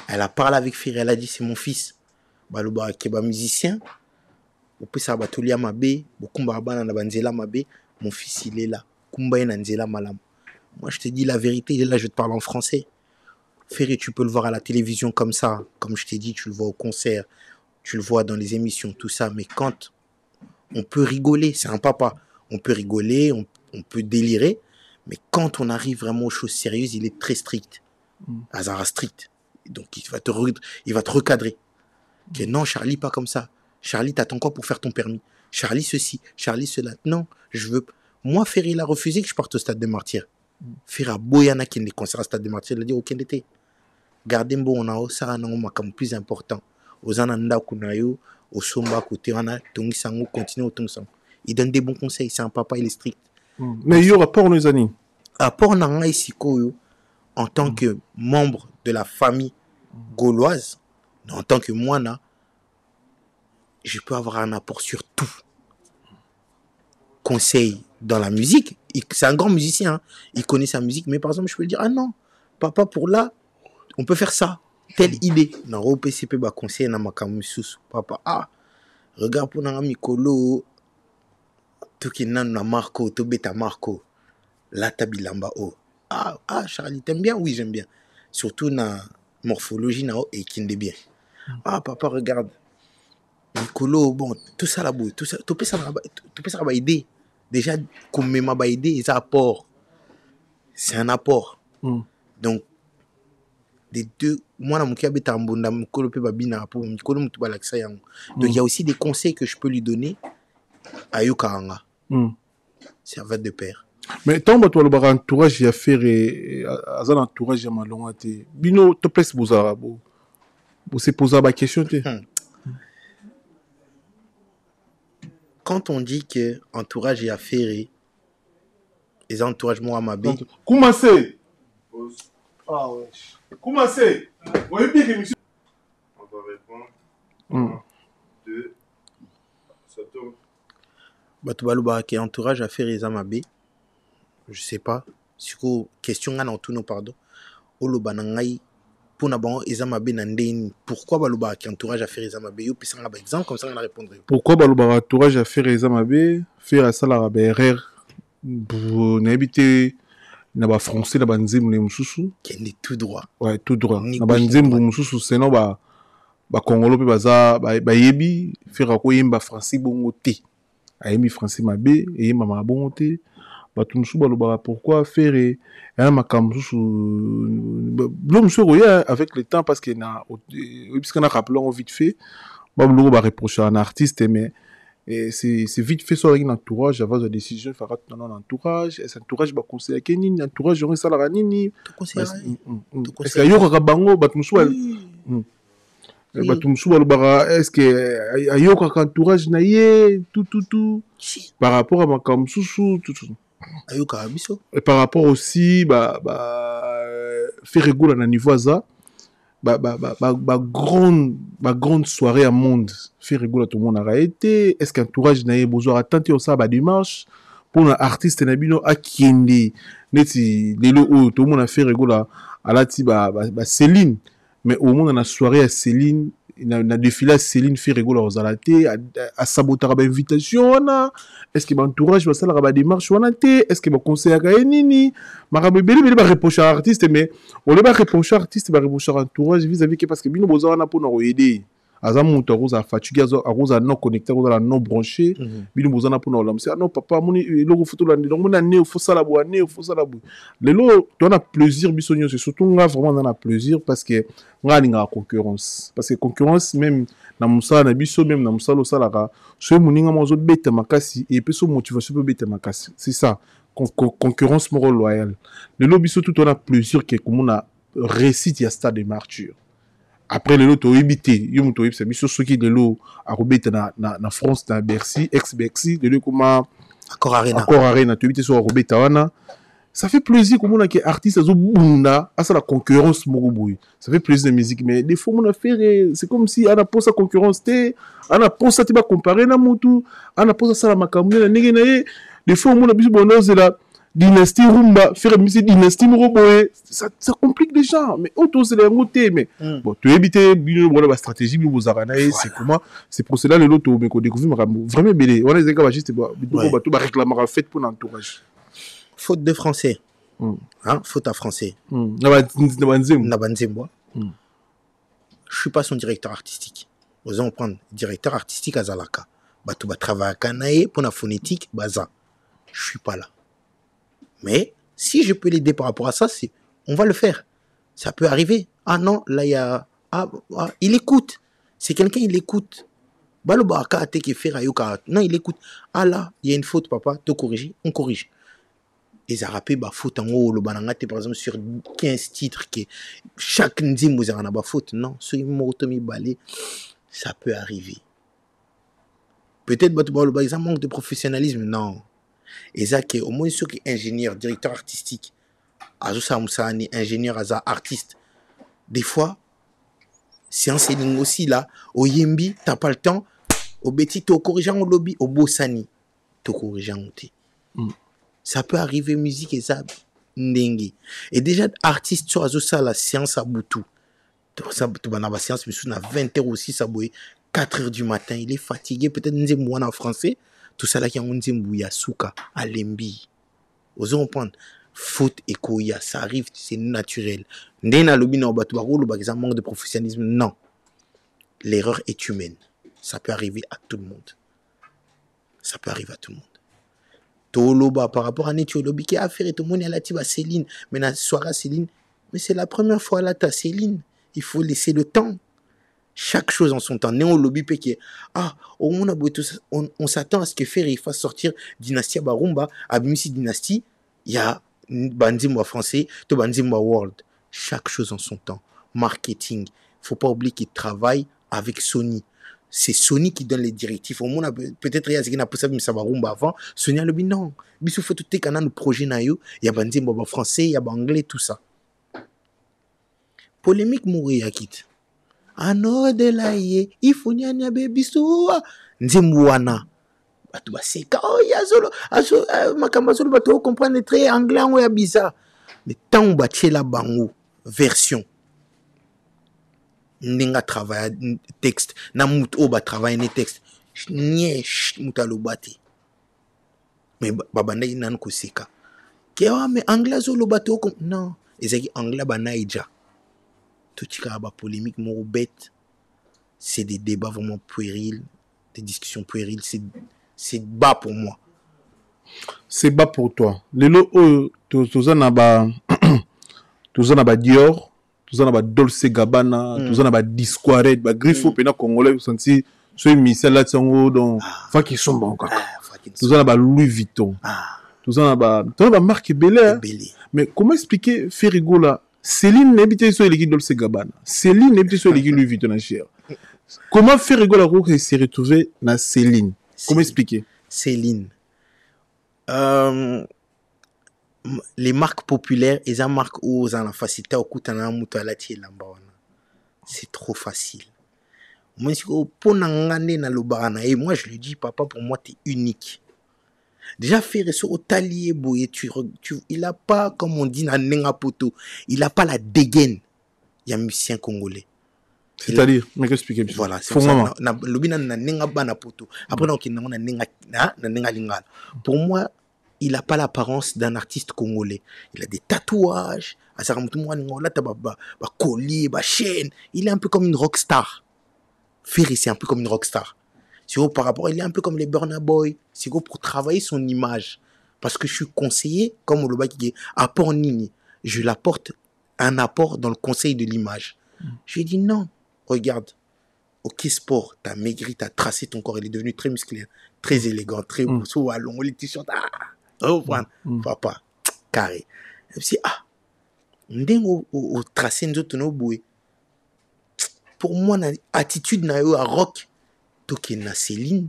elle a parlé avec Ferry, elle a dit c'est mon fils. Baloba keba musicien. Opesa batolia mabe, bokumba bana na banzela mabe, mon fils il est là. Kumba na nzela malam. Moi je te dis la vérité, il est là, je te parle en français. Ferry, tu peux le voir à la télévision comme ça, comme je t'ai dit, tu le vois au concert, tu le vois dans les émissions, tout ça. Mais quand on peut rigoler, c'est un papa, on peut rigoler, on peut délirer, mais quand on arrive vraiment aux choses sérieuses, il est très strict. Azara strict. Donc il va te recadrer. Que non, Charlie, pas comme ça. Charlie, t'attends quoi pour faire ton permis? Charlie, ceci, Charlie, cela. Non, je veux. Moi, Ferry, il a refusé que je parte au Stade des Martyrs. Fera boyana qui ne concert à Stade des Martyrs, il a dit aucun été. Gardez bon on a ça un comme plus important. Aux ananda kunayo, au somba côté on a tongi sango continue au tong sang. Il donne des bons conseils, c'est un papa, il est strict. Mais il y aura pas les années. Rapport nanga ici en tant que membre de la famille gauloise, en tant que moine, je peux avoir un apport sur tout. Conseil dans la musique, c'est un grand musicien, hein. Il connaît sa musique, mais par exemple, je peux lui dire, ah non, papa, pour là, on peut faire ça. Telle idée. Dans le PCP, bah, conseil, na makamusus. Papa, ah, regarde pour un Mikolo, tout qui n'a na Marco, tout bêta Marco. Là, tabilamba, oh. Ah, Charlie, t'aimes bien? Oui, j'aime bien. Surtout na morphologie, na et qui bien. Ah, papa, regarde. Mikolo, bon, tout ça là-bas, tout ça va aider. Déjà, comme m'a va aider, c'est un apport. C'est un apport. Donc, des deux, moi, donc il y a aussi des conseils que je peux lui donner à Yokaranga. Ça va de pair. Mais tant que tu as un entourage à faire et un entourage à malonate, bino te place bozara bo. Vous se poser la question. Quand on dit que entourage est affairé, les entourages moi ma bé. Comment c'est? Ah ouais. Comment c'est? On va répondre. 1, 2, ça tourne. Batubaluba qui entourage affairé les amabé. Je sais pas. Si vous question en tout nos pardon. Oloba nangai pour na bon les amabé nandeni. Pourquoi baluba qui entourage affairé les amabé? Yo pisa ngaba exemple comme ça on a répondre. Pourquoi baluba entourage affairé les amabé? Faire ça la BRR pour n'habiter na ba français na banzim ne mususu qui est tout droit. Ouais, tout droit. Na banzim mususu sinon ba congolo pe baza ba yebi faire ko yemba français bongo te. Ayemi français mabe et mama bongo te. Ba tumsu baluba pourquoi faire et un makamsusu l'homme se roya avec le temps parce que na puisqu'on a rappelé vite fait ba logo ba reprocher un artiste mais et c'est vite fait sur un entourage avant la décision il faudra dans l'entourage et cet entourage va conseiller kenini entourage on ça la nini est-ce que yo ka bango batumusu batumusu balobara est-ce que ayo ka entourage na ye tout par rapport à makamsusu tout ayo ka biso et par rapport aussi faire rigoler na niveau ça grande soirée à monde fait rigoler tout le monde a été est-ce qu'entourage n'a besoin attendre au ça démarche pour un artiste na bino akende neti lelo tout le monde a fait rigoler à la ti Céline mais au monde na soirée à Céline na défilé à Céline fait rigoler aux alaté à saboter ba invitation na est-ce que entourage va ça la démarche wana té est-ce que ba conseiller ka nini marabe beli ba reprocher artiste mais on le ba reprocher artiste ba reprocher entourage vis-à-vis que parce que bino boza wana pour na aider azamu to roza fatigué aza non connecté aza non branché bino boza na pour na lamse non papa moni eloko photo la donc mona né faut ça la boire né faut ça la boire lelo tu as plaisir bisonyo c'est surtout nga vraiment on a plaisir parce que nga ninga concurrence parce que concurrence même na musala na biso même na musala salaka so muninga mozo beta makasi et puis so motivation peut beta makasi c'est ça concurrence moro loyale lelo biso tout on a plaisir que comme on a réussite ya stade de martyr. Après le lot au évité yo muto c'est biso soki de l'eau à robeta na France na Bercy ex Bercy de l'eau comment Accor Arena tu éviter sur robeta wana ça fait plaisir comme on a que artiste azo bunda à ça la concurrence mogoboui ça fait plaisir de musique mais des fois on a fait c'est comme si on a pour sa concurrence té on a pour ça tu vas comparer na mutu on a pour ça la makamune na ndenge na ye des fois on a biso bonose la dynastie rumba faire musique dynastie mogoboy ça complique les gens mais auto c'est les motés mais bon tu éviter bino voilà la stratégie bino bozarana c'est comment c'est pour cela le loto mais qu'on découvre vraiment belé on est déjà juste bato ba réclamer en fait pour l'entourage faute de français hein faute à français na banzembo je suis pas son directeur artistique osons prendre directeur artistique à Zalaka bato ba travailler kanaé pour la phonétique baza je suis pas là. Mais si je peux l'aider par rapport à ça, on va le faire. Ça peut arriver. Ah non, là il y a il écoute. C'est quelqu'un il écoute. Non, il écoute. Ah là, il y a une faute papa, te corriger, on corrige. Et ça rappelle faute en haut le banangate par exemple sur 15 titres que chaque ndim vous en a faute. Non, ce motomi balé, ça peut arriver. Peut-être ça manque de professionnalisme, non. Et ça qui au moins ceux qui ingénieur, directeur artistique, Azusa Moussani, ingénieur artiste. Des fois, c'est un selling aussi là, au Yembi, t'as pas le temps, au Betty, t'es au corrigeant au lobby, au Bossani, t'es au corrigeant. Ça peut arriver musique et ça, ndenge. Et déjà, artiste sur ça, la séance à Boutou. Ça, tu vas la séance, mais à 20h aussi, ça boue 4h du matin. Il est fatigué, peut-être Nzembo en français. Tout ça là qui a un Nzembo Yasuka, à Lembi. Osons comprendre. Faute et koya, ça arrive, c'est naturel. Ndena lobina obatu barolo, par exemple, manque de professionnalisme. Non. L'erreur est humaine. Ça peut arriver à tout le monde. Ça peut arriver à tout le monde. Toloba, par rapport à Netiolobi, qui a affaire et tout le monde, il a Céline. Mais la soirée Céline, mais c'est la première fois là, tu as Céline. Il faut laisser le temps. Chaque chose en son temps. Néolobi, au monde, on s'attend à ce que Ferry fasse sortir Dynastie Barumba, Abimisi Dynastie, il y a Bandimwa français, to Bandimwa world. Chaque chose en son temps. Marketing. Faut pas oublier qu'il travaille avec Sony. C'est Sony qui donne les directives. Au monde, peut-être il y a ce qui n'a pas ça Barumba avant. Sony a le dit non. Bisou faut tout le projet nayo. Il y a Bandimwa français, il y a anglais, tout ça. Polémique mourir yakit. Ano de la ye, il faut n'y a bisou. Nzemwana. Batu baseka oh yazolo aso makamazolo batu comprendre très anglais ou ya bizarre mais tant batie la bango version ninga travailler texte na mutu o ba travailler ne texte nye mutalo bati mais babanda inan ko seka ke wa mais anglais zolo batu non ezaki anglais banaija tout tika ba polémique mo bête c'est des débats vraiment puérils des discussions puériles c'est bas pour moi. C'est bas pour toi. Lelo tous en aba Dior, tous en aba Dolce Gabbana, tous en aba Disquaret, ba Griffo pena congolais senti ce Michel là tsango donc fa qui sont bons encore. Tous en aba Louis Vuitton. Tous en aba marque Belair. Mais comment expliquer Ferrigo là Céline n'habite sur l'équipe Dolce Gabbana. Céline n'habite sur l'équipe Louis Vuitton en cher. Comment Ferrigo là s'est retrouvé na Céline? Comment expliquer? Céline. Les marques populaires, et les marques où on a facilité au coutana mutalati lambawana. C'est trop facile. Moi, je lui dis, papa, pour moi, tu es unique. Déjà, faire ça au talier, il a pas, comme on dit, il a pas la dégaine. Il y a un musicien congolais. C'est-à-dire, mais qu'expliquer? Voilà, c'est ça. Après, pour moi, il n'a pas l'apparence d'un artiste congolais. Il a des tatouages, collier, chaîne. Il est un peu comme une rockstar. Ferry, c'est un peu comme une rockstar. Par rapport, il est un peu comme les Burna Boy. C'est pour travailler son image. Parce que je suis conseiller, comme le qui est apport Nini. Je l'apporte un apport dans le conseil de l'image. Je lui ai dit non. Regarde, OK Sport, t'as maigri, t'as tracé ton corps, il est devenu très musclé, très élégant, très beau, long, les t-shirts, papa, carré. Je me suis dit, au tracé, nous autres, boué. Pour moi, l'attitude na yo à rock, toke na Céline,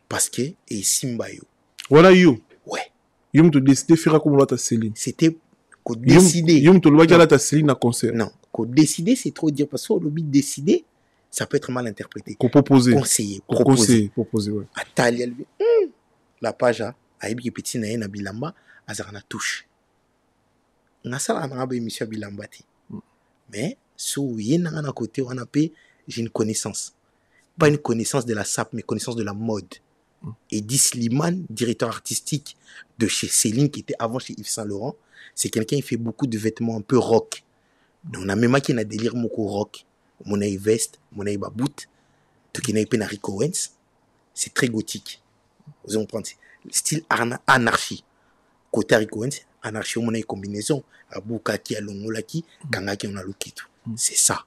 parce que, et Simbayo. Voilà, yo. Ouais. Yo me te décider faire comme l'autre Céline. C'était qu'on décider. Yo me te le voit à Céline à concert. Non. Décider, c'est trop dire. Parce que le but de décider, ça peut être mal interprété. Proposer. Conseiller. Proposer, ouais. Atali, la page, Aïbi petit na bilamba, azarana touche. On a ça là, on a émission bilambati. Mais, sous yéna à côté, on a payé, j'ai une connaissance. Pas une connaissance de la SAP, mais connaissance de la mode. Et Slimane, directeur artistique de chez Céline, qui était avant chez Yves Saint Laurent, c'est quelqu'un qui fait beaucoup de vêtements un peu rock. Donc, on a même qui a délire moko rock. Mon aïe veste, mon aïe babout, tout qui n'a pas Rico Owens. C'est très gothique. Vous allez comprendre. Style anarchie. Côté Rico Owens, anarchie, mon aïe combinaison. Aboukaki, Alongolaki, Kangaki, on a l'okitu. C'est ça.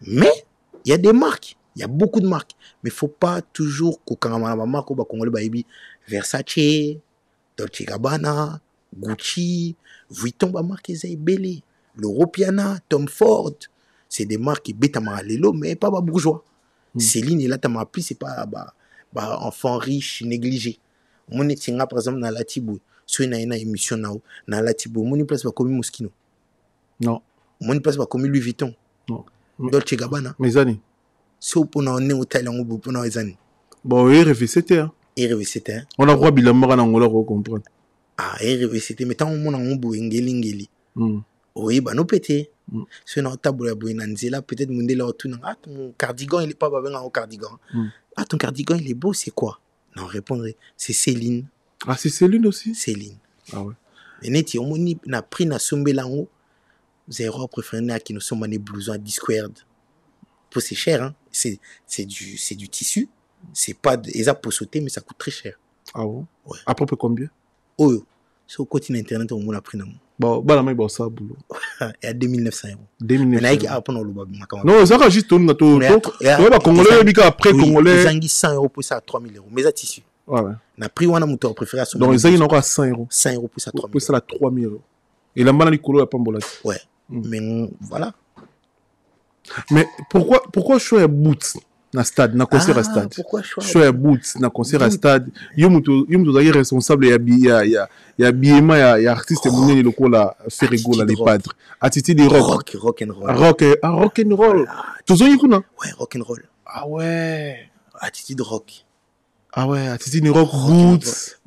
Mais, il y a des marques. Il y a beaucoup de marques. Mais il ne faut pas toujours que quand on a une marque, on va Versace, Dolce Gabbana, Gucci, Vuitton, on va marquer Belle. L'Europiana, Tom Ford, c'est des marques qui bêtent à l'élo, mais pas bourgeois. Céline, il a appris, c'est pas enfant riche, négligé. Mon étinga, par exemple, dans la Tibou, soit il y a une émission dans la Tibou, mon place va comme Moschino. Non. Mon place va comme Louis Vuitton. Non. Dolce Gabbana. Mes années. C'est au point où on est au Thaïlande, pour les années. Bon, RV, c'était. RV, c'était. On a roi Bilamora, on l'a compris. Ah, c'était mais tant on a un bout ngeli. Oui, bah nous pété. C'est notre table à Bouinanzela, peut-être Mundela autour. Ah, ton cardigan, il est pas bien au cardigan. Ah, ton cardigan, il est beau, c'est quoi? Non, répondre, c'est Céline. Ah, c'est Céline aussi? Céline. Ah ouais. Et neti, on a pris na sombe lango. Zéro préféré à qui nous sommes des blousons à 10 squared. Pour c'est cher, hein. C'est du tissu. C'est pas ils a pour sauter, mais ça coûte très cher. Ah ouais? Ouais. À peu près combien? Oh, c'est au continent internet, on a pris. Bah, la main, ça, boulot. Et à 2900 €. 2900 €. Non, ça va juste tourner dans tout. Congolais, après Congolais. Ils ont 100 € pour ça à 3000 €. Mais ça, tissu. Ouais. On a pris un moteur préféré à son. Donc, ils ont encore 100 €. 100 € pour ça à 3000 €. Pour ça, à 3000 €. Et la main, il y a pas de ouais. Mais voilà. Mais pourquoi je suis à boot na stade, na concert à stade? Pourquoi je suis à boot na concert à stade? Yomuto responsable, il y a Biema, il y a artiste monnaie le coup là, faire rigoler les padres. Attitude de rock and roll. Tous ont eu non? Ouais, rock and roll. Ah ouais. Attitude rock. Ah ouais, attitude de rock,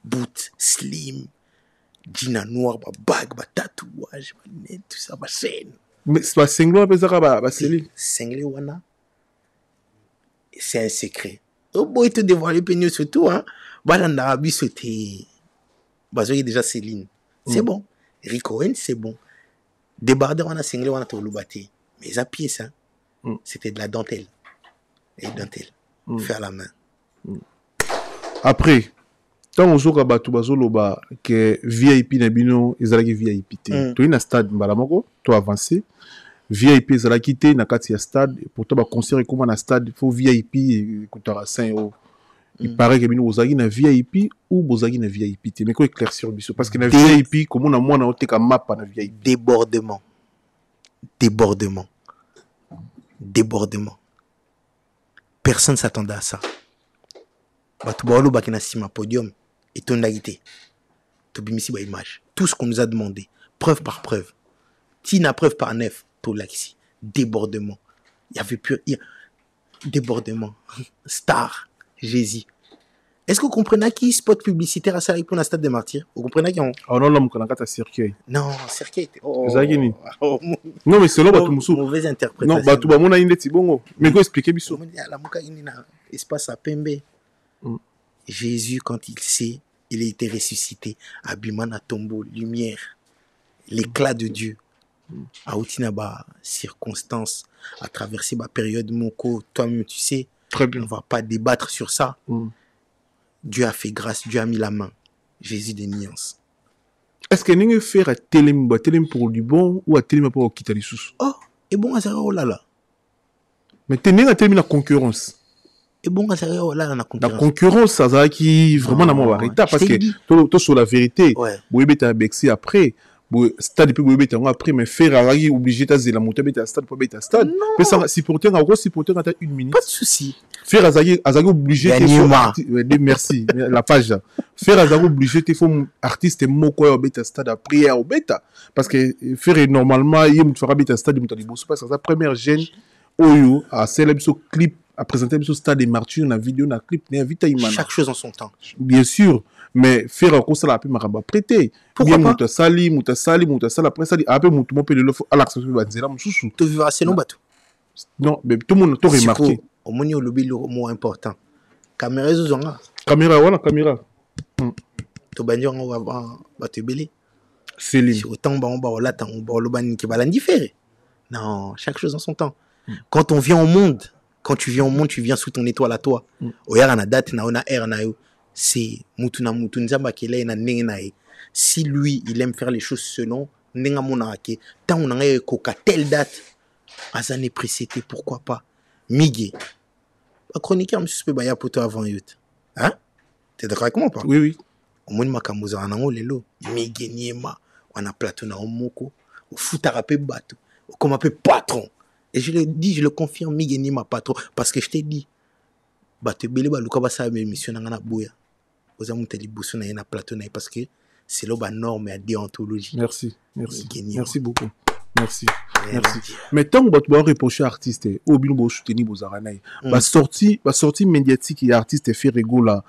boot, slim, jean noir, bag, tatouage, tout ça, scène. Mais c'est pas Senglo appelle ça bah Céline. Senglo wana. C'est un secret. Oh boy, te dévoiler peigno surtout hein. Bah dans l'Arabie c'était bah j'ai déjà Céline. C'est bon. Rico Cohen c'est bon. Débardeur on a Senglo on a tout le bâti. Mais à pied ça. C'était de la dentelle. Et dentelle. Faire la main. Après tant on zoka batu bazoloba que VIP na bino ezalaki VIP te. To ina stade mbala moko to avancer. VIP ezala quitté na kati ya stade pourtant ba concert comme na stade faut VIP coûtera 5 €. Il paraît que bino ozaki na VIP ou bozaki na VIP te mais ko éclaircir biso parce que na VIP comme on a moi na oteka map na VIP débordement. Personne s'attendait à ça. Batu baolo bakina sima podium et ton agité. To bimisi ba image. Tout ce qu'on nous a demandé, preuve par preuve. Tina preuve par neuf. Laxi. Débordement. Il y avait plus. Débordement. Star. Jésus. Est-ce que vous comprenez qui spot publicitaire à ça pour la Stade des Martyrs? Vous comprenez qui on. Oh non, l'homme qu'on a qu'à circuit. Non, circuit. Non, mais c'est là, tout le mauvaise interprétation. Non, bah, tout le monde a une lettre bon. Mais quoi expliquer, Bissot? La mouka, il y a un espace à Pembe. Jésus, quand il sait, il a été ressuscité. Abimana tombeau, lumière, l'éclat de Dieu. À Outinaba, circonstances, à traverser ma période Moko, toi-même tu sais, très bien. On va pas débattre sur ça. Dieu a fait grâce, Dieu a mis la main. Jésus des nuances. Est-ce que vous faire à Télém pour du bon ou à Télém pour quitter les sous? Oh, et bon, ça oh là là. Mais Télém a Télém la concurrence. Et bon, ça oh là la concurrence. La concurrence, ça va qui vraiment dans mon arrêta parce que tout sur la vérité. Vous avez été vexé après. Stade puis vous avez après mais faire obligé de la monter à stade pour mettre à stade mais ça supporter en gros supporter à 1 minute pas de souci faire azagi obligé merci la page faire azagi obligé il faut artiste moko au beta stade après au beta parce que faire normalement il me fera beta stade me parce que sa première gêne oyo à célébrer ce clip à présenter ce stade des martyrs na vidéo na clip na invité imana chaque chose en son temps bien sûr. Mais faire un conseil à la prêter. Pourquoi pas? Mouta sali, après ça, après mon peut le faire à l'accès de la moussou. Tu vivras assez long bateau. Non, mais tout le monde t'a remarqué. Au moins, au lobby, le mot important. Caméra, caméra, voilà, caméra. Tu vas on va te belé. C'est lui. Autant on va là, on va le ban qui va l'indifférer. Non, chaque chose en son temps. Quand on vient au monde, tu viens sous ton étoile à toi. Au yara na date, na ona air na yo. C'est Mutuna Mutunzamba qui est na nengenae. Si lui, il aime faire les choses selon nenga monake, tant on a eu coca telle date, azane précédé, pourquoi pas? Miguel. La chroniqueur, monsieur Spebaya pour toi avant youth. Hein? T'es d'accord avec moi pas? Oui, oui. Au moins, makamuza anango lelo. Miguel Niema, on a plateau na omoko, au foutarape bateau, comme un peu patron. Et je le dis, je le confirme, Miguel Niema patron, parce que je t'ai dit, bateau belé baluka basa émission na boya. Vous avez monté les boussons na plateau parce que c'est la norme et déontologie. Merci beaucoup. Merci. Mais tant que vous avez reproché artiste, ou bien vous soutenir vos aranais, la sortie médiatique et artiste fait rigola.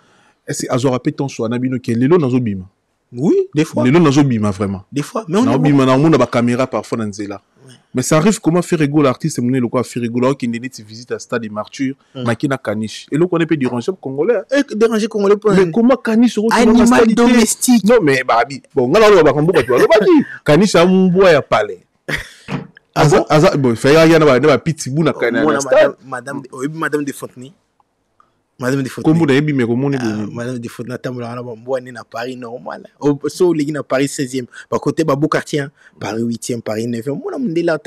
Est-ce que vous avez rappelé ton choix, Nabino qui est l'élo dans Zobim? Oui, des fois. Les noms bima vraiment. Des fois. Mais on a bima na on a ba caméra parfois dans zela. Mais ça arrive comment faire rigoler l'artiste mener le quoi faire rigoler qui n'est pas visite à stade des martyrs, makina caniche. Et là on est peu déranger congolais. Déranger congolais pour mais comment caniche animal domestique. Non mais babi. Bon, on a ba kambo quoi. Caniche a mon bois ya palais. Aza bon, fait y a na pitbull na caniche. Madame de Fontenay. Madame de Fontenay. Comme vous avez dit, mais comment Madame de Fontenay, on est à Paris normal. Au les à Paris 16e. Par côté, Babou quartier, Paris 8e, Paris 9e. Moi, on est là,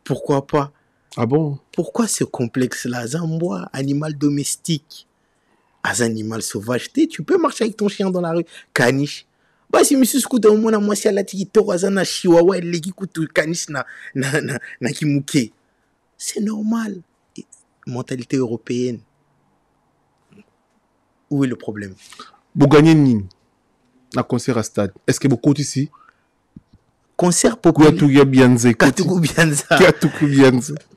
pourquoi pas? Ah bon? Pourquoi ce complexe-là? Zambois, animal domestique. As animal sauvage. Tu peux marcher avec ton chien dans la rue. Caniche. Bah, si monsieur Scooter, moi, moi, si à la tiki, Torazana, Chihuahua, les gikutu, caniche, na kimuke. C'est normal. Mentalité européenne. Où est le problème? Vous gagnez Nini un concert à stade. Est-ce que vous comptez ici? Concert populaire.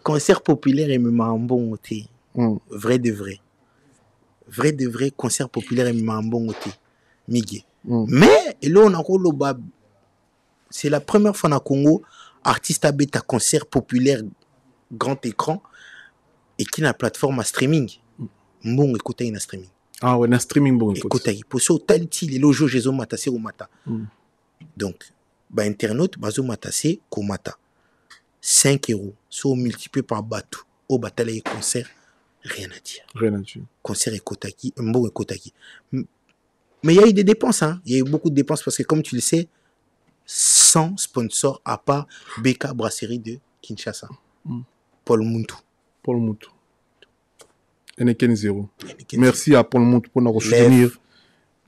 Concert populaire et même en bon côté. Vrai de vrai. Vrai de vrai, concert populaire et même en bon côté. Miguel. Mais là, on a le c'est la première fois dans Congo, artiste a bêta concert populaire grand écran. Et qui n'a plateforme à streaming. Bon, écoutez, une streaming. Ah ouais, une streaming bon. Écoutez, pour ça, taliti les lojos, j'ai matassé au mata. Donc, bah, internaute, bazo matassé, komata. 5 €. Soit multiplié par bateau. Au bataille et concert, rien à dire. Rien à dire. Concert et kotaki, bon et kotaki. Mais il y a eu des dépenses, hein. Il y a eu beaucoup de dépenses parce que, comme tu le sais, 100 sponsors à part BK Brasserie de Kinshasa. Paul Muntu. Paul Moutou. Ken 0. Merci à Paul Moutou pour nous soutenir.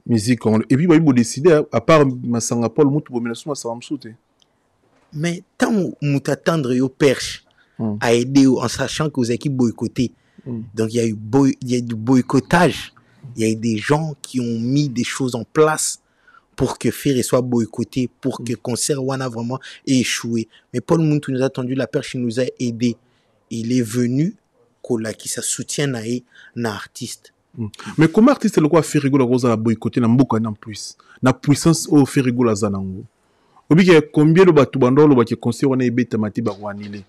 Musique. Et puis, il faut décider, à part Massanga Paul Moutou, pour ça va me sauter. Mais tant que tu attendre au perche à aider en sachant que vous équipes boycotté. Donc, il y a du boycottage. Il y a eu des gens qui ont mis des choses en place pour que Ferré soit boycotté, pour que Concert Wana vraiment ait échoué. Mais Paul Moutou nous a tendu la perche, il nous a aidé. Il est venu qui ça soutient un artiste. Mais comment artiste le quoi faire rigoler à boycotter na mboka en plus na puissance au faire rigoler à nango obi combien de batu bando lo ba ke conseil on est bête mati ba wanile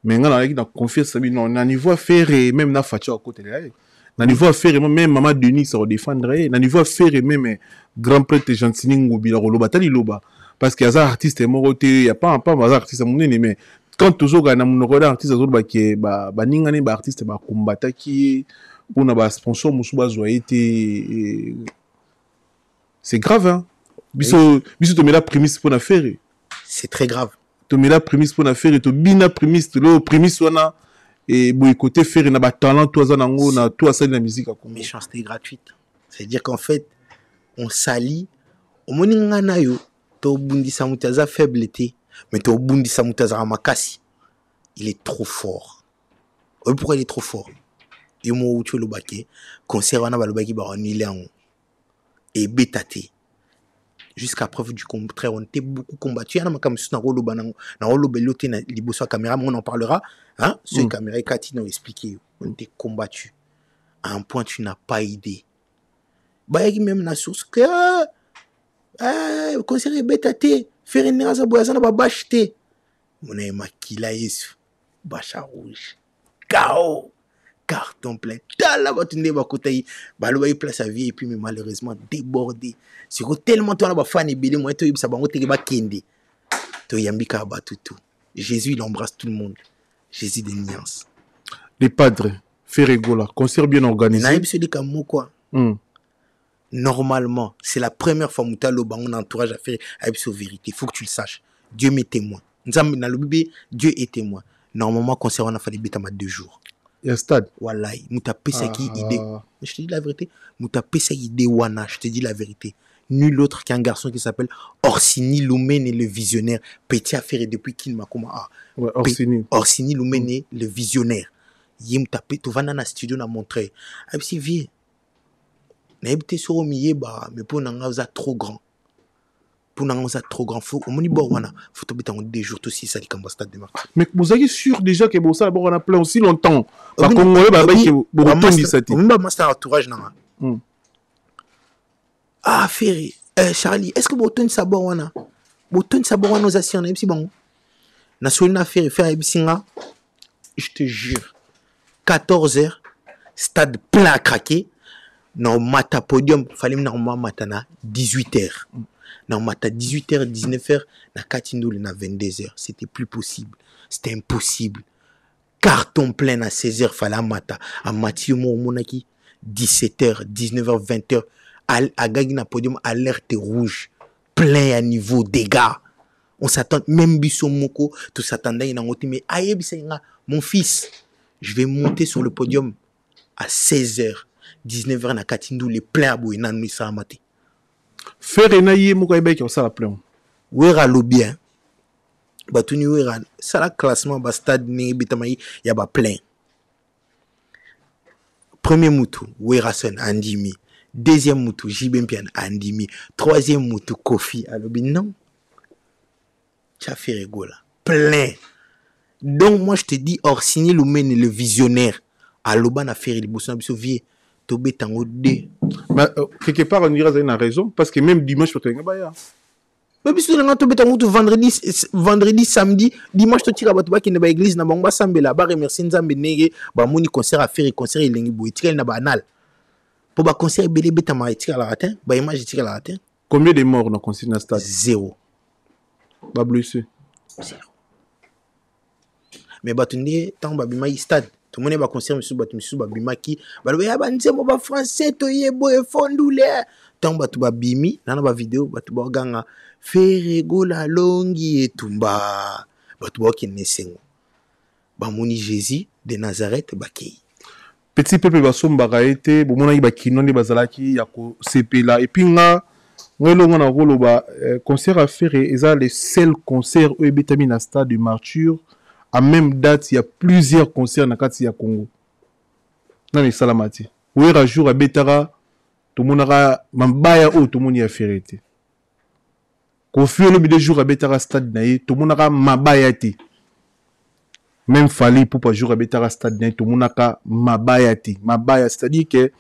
mais ngala na confiance sabi non na niveau faire même na facha à côté là na niveau faire même maman Denis ça défendre na niveau faire même grand prêtre Gentini ngobi la lo batali loba parce que les artistes moroté y a pas artiste monene mais quand toujours on a mon artiste azol ba ke ba ningane ba artiste ba combattre qui pour na sponsor musuba zoité c'est grave hein biso to mela prémisse pour na faire c'est très grave to mela prémisse pour na faire to bina prémisse lo prémisse wana et boycotter faire na ba talent toi za nango na toi ça la musique à Congo méchanceté gratuite c'est à dire qu'en fait on salit au moninga na yo to bundisa mutaza faiblité mais to bundisa mutaza makasi il est trop fort pourquoi il est trop fort et moi où tu le baquet concert wana ba le baki ba onile en et bétaté jusqu'à preuve du contraire on était beaucoup combattu na makam na rolo banango na rolo beloté na liboso caméra on en parlera hein ce caméra Kati nous expliqué on était combattu à un point tu n'as pas idée ba yaki même na source que concert et bétaté faire une raza boya na ba bachete on a makila yesu bacha rouge KO carton plein tala batunde bakotai baloba place à vie et puis mais malheureusement débordé c'est tellement toi là ba fan ebele moi to yebisa bango teke ba kende to yambika ba tout Jésus il embrasse tout le monde Jésus des nuances les padres Ferregola concert bien organisé na yebisa de comme quoi normalement c'est la première fois mutalo bango entourage à faire yebisa vérité faut que tu le saches Dieu m'est témoin nzambe na lobibe Dieu est témoin normalement concert on a fallu bitama 2 jours. Il y a stade. Voilà, Mouta Pesaki idée. Je te dis la vérité. Mouta Pesaki idée wana, je te dis la vérité. Nul autre qu'un garçon qui s'appelle Orsini Lumene le visionnaire. Petit affaire depuis qu'il m'a comment ouais, Orsini Lumene le visionnaire. Yim tapé tu vas dans studio na montrer. Ah c'est vieux. Na habité sur mié ba mais pour nanga za trop grand. Pour nous ça trop grand faut on y wana faut tomber en 2 jours aussi ça dit comme stade de marque mais vous êtes sûr déjà que bon ça on a plein aussi longtemps par congolais ba que bon temps 17 on va master entourage na Ah, Ferry, Charlie, est-ce que Boton Sabawana? Boton Sabawana aux assis en MC bon? National Ferry, Ferry Bissinga, je te jure, 14h, stade plein à craquer. Non, mata podium, fallait normalement matana 18h. Non, mata 18h, 19h, na Katindou, na 22h. C'était plus possible. C'était impossible. Carton plein à 16h, fallait mata. À Mathieu Monaki, 17h, 19h, 20h. À Gagina podium, alerte rouge. Plein à niveau, dégâts. On s'attend, même Bissot Moko, tout s'attendait, mais aïe, mon fils, je vais monter sur le podium à 16h. 19h na Katindou les plein à boué nan sa maté. Faire naïe mo kay bek ça la plein. Wera lo bien. Batuni wera ça la classement ba stade ni bitamai ya ba plein. Premier moutou wera son Andimi. Deuxième moutou Jibempian Andimi. Troisième moutou Kofi alobi non. Tu as fait rigoler. Plein. Donc moi je te dis Orsini Loumene le visionnaire. Aloba na fait le bossan biso vie. Mais quelque part, on dirait qu'il a raison, parce que même dimanche, je ne pas. Mais puisque vendredi, samedi, dimanche, tu tires à l'église, na bangba sambela, ba remercier nzambe nege, ba moni concert à faire, concert il lengi boy, tire na banal. Pour ba concert belé beta ma tire à la ratin, ba image tire à la ratin. Combien de morts dans concert na stade? 0. Ba blessé. 0. Mais ba tunde tant ba bima stade. Tout le monde va concert monsieur Bimaki. Bah banze mo ba français to yebo e fondoule. Tant ba tu ba bimi, nana ba vidéo ba tu ba ganga Ferregola longi et tumba. Ba tu ba ki nesengo. Ba moni Jésus de Nazareth ba ki. Petit peuple ba somba ka été, bo mona ba kinonde bazalaki ya ko sepela et puis nga ngolonga na rolo ba concert à faire et ça les seuls concerts au Betamina stade du Martyr. À même date, il y a plusieurs concerts dans le Congo. Dans les Salamati. Où il y a un jour à Betara, tout le monde a mambaya ou tout le monde a fait. Quand il y a un jour à Betara stade, tout le monde a mambaya. Même fallait pour pas jour à Betara stade, tout le monde a mambaya. Mambaya, c'est-à-dire que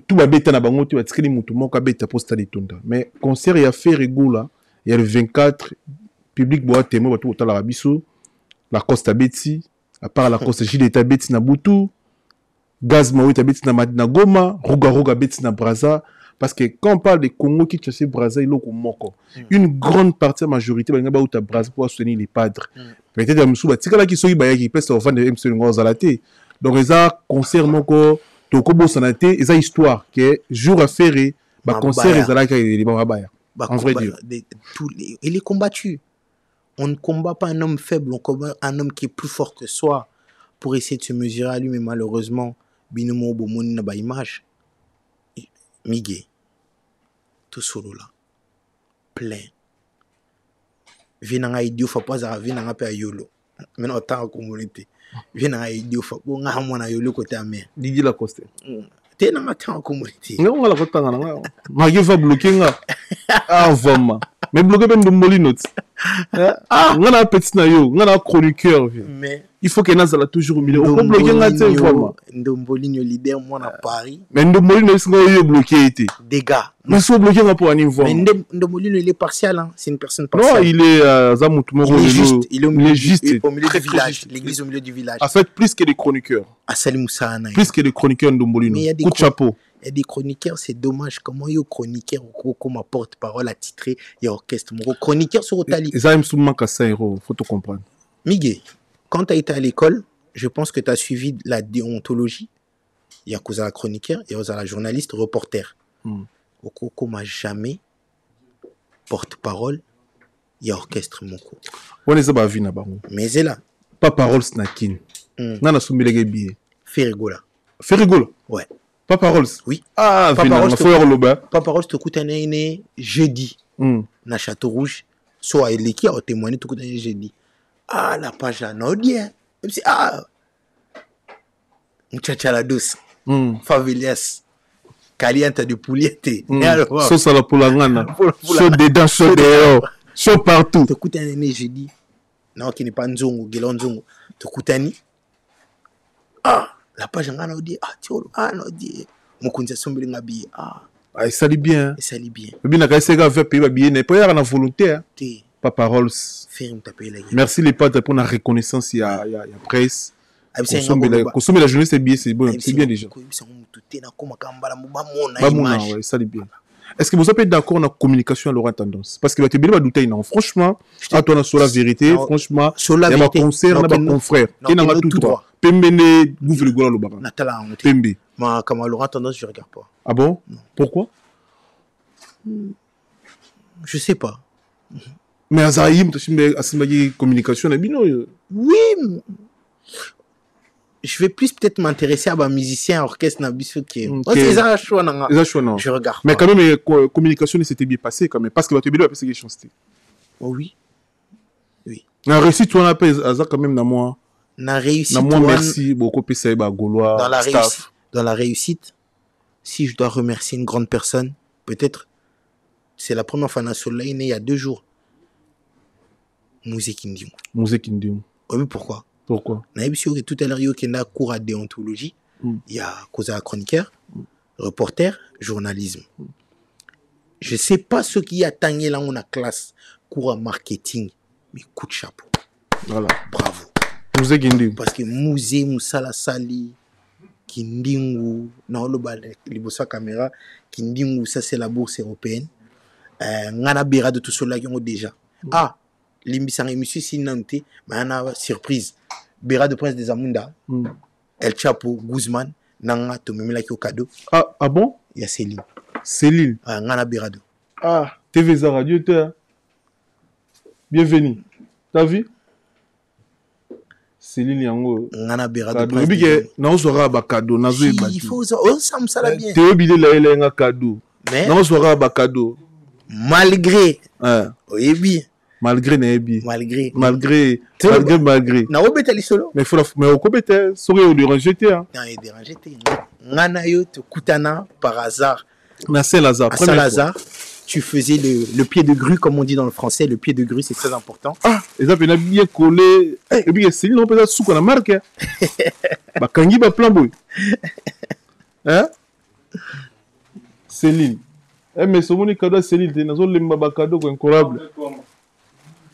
tout va Betara na bango, tu vas tirer les gens qui Betara pour stade tunda. Mais concert il y a fait rigolo, il y a le 24 public boit témoin tout au Talabiso. La Costa Betsi, à part la Costa Gileta Betsi na Boutou, Gaz Mawita Betsi na Goma, Roga Betsi na Braza, parce que quand on parle de Congo qui chasse Braza, il y a moko. Une grande partie, la majorité, il y a Braza pour soutenir les padres. Peut-être que Moussouba, c'est là qui sont qui pèsent au fan de MC Ngozalate. Donc, ils ont concert moko, Tokobo Sanate, ils ont histoire que jour à faire, concert, ils ont là qui en vrai dire. Il est combattu. On ne combat pas un homme faible, on combat un homme qui est plus fort que soi pour essayer de se mesurer à lui, mais malheureusement, Binomo Bomoni n'a pas image. Miguel, tout solo là, plein. Viens à idiot, faut pas arriver à un yolo. Maintenant, autant en communauté. Viens à idiot, faut pas avoir un yolo côté à mer. Didier Lacoste. T'es dans en communauté. Non, on va la côté à la Magie va bloquer. Ah, vraiment. Mais bloquer même de Molinot. Ah, on a un petit naïo, on a un chroniqueur. Mais il faut qu'il y ait toujours au milieu. On peut bloquer un thème vraiment. Ndombolinho leader, moi à Paris. Mais Ndombolinho est bloqué. Dégâts. Mais si on bloque pour un niveau. Mais Ndombolinho il est partial, hein. C'est une personne partielle. Non, il est Zamoutoumoro. Il est juste au milieu du village. L'église au milieu du village. En fait, plus que des chroniqueurs. À Salimoussa. Plus que des chroniqueurs Ndombolinho. Coup de chapeau. Il y a des chroniqueurs, c'est dommage. Comment il y a des chroniqueurs comme porte-parole à titrer et orchestre. Mon chroniqueur sur Otali. Ça me souvent qu'à ça, il faut te comprendre. Miguel, quand tu as été à l'école, je pense que tu as suivi la déontologie. Il y a cause à la chroniqueur, il y a la journaliste, reporter. Okoko m'a jamais porte-parole, il y a orchestre mon coup. On est à vie là-bas. Mais c'est là. Pas parole snakin. Non, na soumé les billets. Ferrigola. Ferrigola. Ouais. Pas parole. Oui. Ah, finalement, faut y aller. Pas parole, je te coûte un jeudi. Na Château Rouge. Soit il qui a témoigné, tout coûte un jeudi. Ah, la page là, non, bien. Ah. Muchacha la douce. Favelias. Caliente de pouliette. Sauce à la poulangana. Chaud dedans, chaud dehors. Chaud partout. Te coûte un jeudi. Non, qui n'est pas nzongo, guélon nzongo. Te coûte un. Ah. La page ngana odi ah tiolo ah no di mukunza sombele ngabi ah Ah, ça lit bien. Et ça lit bien. Bien, la KSG veut payer bien. Pas y a la volonté. Pas parole. Merci les potes pour la reconnaissance. Il y a presse. Consommer la journée, c'est bien, c'est bon. C'est bien déjà. Ça lit bien. Est-ce que vous êtes d'accord dans la communication à Laurent Tendance? Parce que vous êtes bien douté, non? Franchement, à toi, sur la vérité, franchement, il y a un concert, il y a un confrère. Il y a tout droit. Pembene, vous le gola, le baran. Pembe. Moi, comme Laurent Tendance, je ne regarde pas. Ah bon? Pourquoi? Je sais pas. Mais Azaïm, tu as communication, oui. Je vais plus peut-être m'intéresser à un musicien orchestre Nabiso qui est. C'est ça, je regarde. Mais quand même, la communication s'était bien passée quand même. Parce que tu as fait des choses. Oh oui. Oui. La réussite, tu as quand même dans moi. La réussite. Merci beaucoup, Gaulois. Dans la réussite, si je dois remercier une grande personne, peut-être, c'est la première fois que je suis né il y a 2 jours. Mouzé Kindium. Oui, pourquoi? Pourquoi? Tout à l'heure, il y a un cours à déontologie. Il y a cause à chroniqueur, reporter, journalisme. Je ne sais pas ce qui a tagné là dans la classe, cours à marketing, mais coup de chapeau. Voilà. Bravo. Mouzé Kindium. Parce que Mouzé, Moussala Sali, Kindingu, non, le bossa caméra, Kindingu, ça c'est la bourse européenne. Ngana Bera de tout cela qui ont déjà. Ah, l'émission si nanté, mais on a surprise. Bera de Prince des Amunda, El Chapo, Guzman, Nanga, Tomemela qui au cadeau. Ah bon? Il y a Céline. Céline. Ngana Berado. Ah, TV Radio, bienvenue. T'as vu? Céline Yango. Ngana Berado. Non, on sera à cadeau. Il faut ça. On ça la bien. T'es obligé de la cadeau. Mais. Non, on sera à cadeau. Malgré. Oui, bien. Malgré Nebi. Malgré. Na obeta li solo. Mais au kobeta, sori au déranger té. Non, il déranger té. Ngana yo te kutana par hasard. Na Saint-Lazare. À Saint-Lazare, tu faisais le pied de grue comme on dit dans le français, le pied de grue c'est très important. Ah, et ça bien bien collé. Et puis c'est non peut-être sous la marque. Ba kangi ba plan boy. Hein? Céline. Mais ce moni cadeau Céline, t'es nazo lemba ba cadeau incroyable.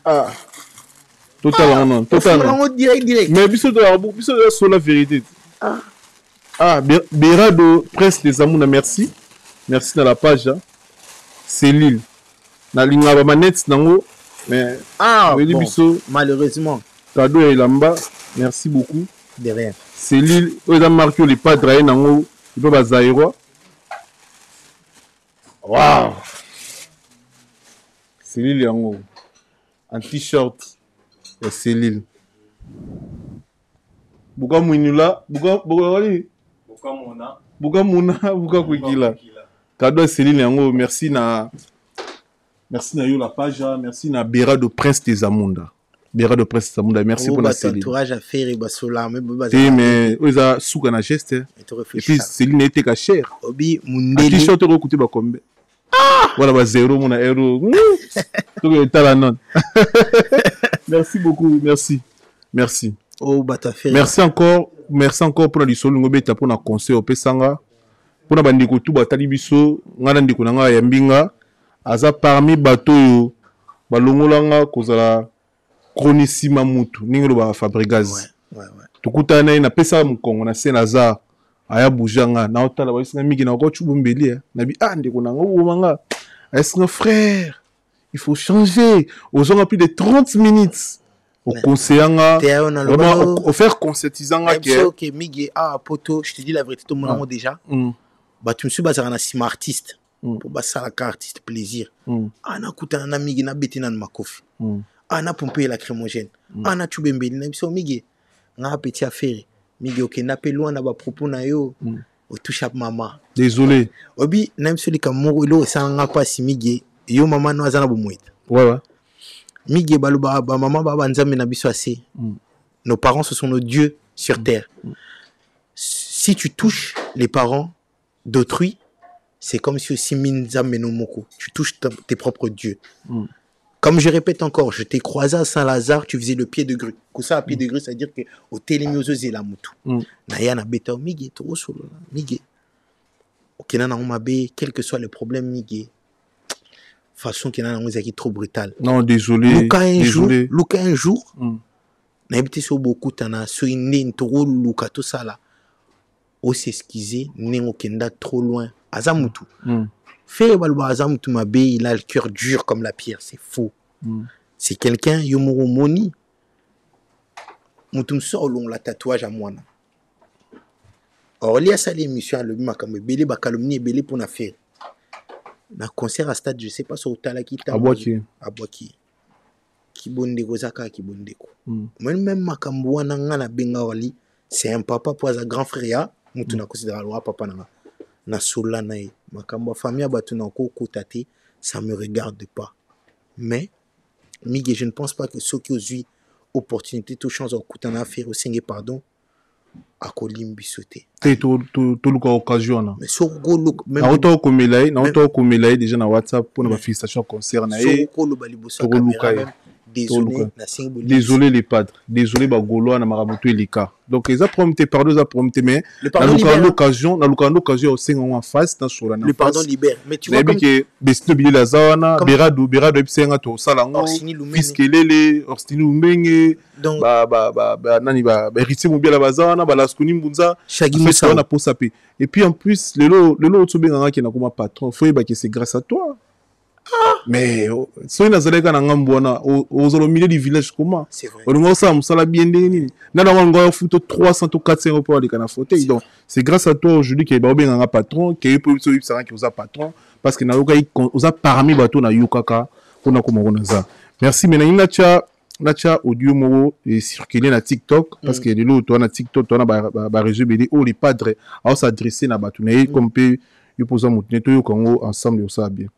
Ah, totalement. Direct. Mais biso de la vérité. Bera de Prince des Amouna, merci. Merci dans la page. C'est l'île. Na linga ba manette nango. Mais bon, biso malheureusement. Cadeau et lamba. Merci beaucoup. De rien. C'est l'île. Ils ont marqué les pas de nango. Il peut pas zaïro. Waouh. C'est l'île yango. Un t-shirt et Céline. Buka Mouinula, Buka Kwikila. Cadeau Céline yango, merci na yo la page, merci na Bera de Prince des Amunda. Merci pour la Céline. Entourage à faire et basola mais ils a souka na geste. Et puis Céline était ka cher. Obi Mundeli. Un t-shirt ko coûter ba combien? Voilà, bah, 0 mon euro. Merci beaucoup, merci. Oh, bah, t'as fait. Merci encore pour la dissolution ngobeta pour na conseil opesanga. Pour na bandiko tout batali biso, ngana ndiko nanga ya mbinga, aza parmi bato yo balongolanga kozala chronicima mutu, ningelo ba Fabregas. Ouais. Tukutana na pesa mukongo na Saint-Lazare. Aya boujanga na otala ba singa migi na ko chubumbeli na bi ndeko nanga womanga est-ce frère il faut changer aux ont plus de 30 minutes au conseillanga vraiment faire conscientisanga que OK migi poto je te dis la vérité tout le monde déjà bah tu me suis basé na sim artiste pour basa la carte artiste plaisir na kutana na migi na betina na makofi na pomper la crémogène na chubembeli na biso migi nga petit affaire Migi okenda pe loin na ba propos na yo o touche mama désolé obi même celui ka moko lo sanga pas si migi yo mama no azana bo moita ouais migi baluba ba mama ba nzambe na biso assez nos parents ce sont nos dieux sur terre si tu touches les parents d'autrui c'est comme si aussi minzambe no moko tu touches tes propres dieux. Comme je répète encore, je t'ai croisé à Saint-Lazare, tu faisais le pied de grue. Kousa à pied de grue, c'est-à-dire que au télémioso zé la moutou. Na ya na beta migi trop solo migi. okena na mabe quel que soit le problème migé façon qu'il y a qui trop brutal. Non, désolé. Luka un jour na habité sur beaucoup tana so ine trop Luka tout ça là. O s'excuser nengo kenda trop loin azamutu. Fait balba azamutu mabe il a le cœur dur comme la pierre, c'est faux. C'est quelqu'un yomoro moni. Mutum solo la tatouage à moi. Or il y a ça l'émission le makambe belé ba calomnie belé pour na faire. Na concert à stade je sais pas sur talaki ta abwaki ki bonde kozaka ki bonde ko même makambo wana ngana benga wali c'est un papa pour un grand frère mutu na considérer le papa na sola na makambo famille batu na ko kotate ça me regarde pas mais mige je ne pense pas que ceux qui ont eu opportunité tout chance au kutana faire au singe pardon à Kolimbi sauté. Tout le occasion là. Mais sur go même auto comme il déjà na WhatsApp pour nos félicitations concert na désolé les padres, désolé ba golo na marabutu elika. Donc les prompté pardon za prompté mais l'occasion au singa en face dans sur la le pardon libère mais tu vois comme que bestobili la zona berado episenga to salango fiskelele orstini umenge ba nani ba héritier mobile la zona ba laskuni mbunza ça on a pour saper et puis en plus le otsobenga qui na comme patron faut que c'est grâce à toi. Mais si on a zalé kana ngambona au milieu du village comment on a ça musala bien deni na on photo 300 ou 400 pour aller kana fauteuil donc c'est grâce à toi aujourd'hui que ba bien un patron qui est pour qui vous patron parce que na yoka oza parmi bato na yokaka pona ko mona za merci mais nacha audio mo et circuler na TikTok parce que lelo to na TikTok to na ba réseau BD les padres à s'adresser na bato na comme peut yo poser mon to yo Congo ensemble ça bien.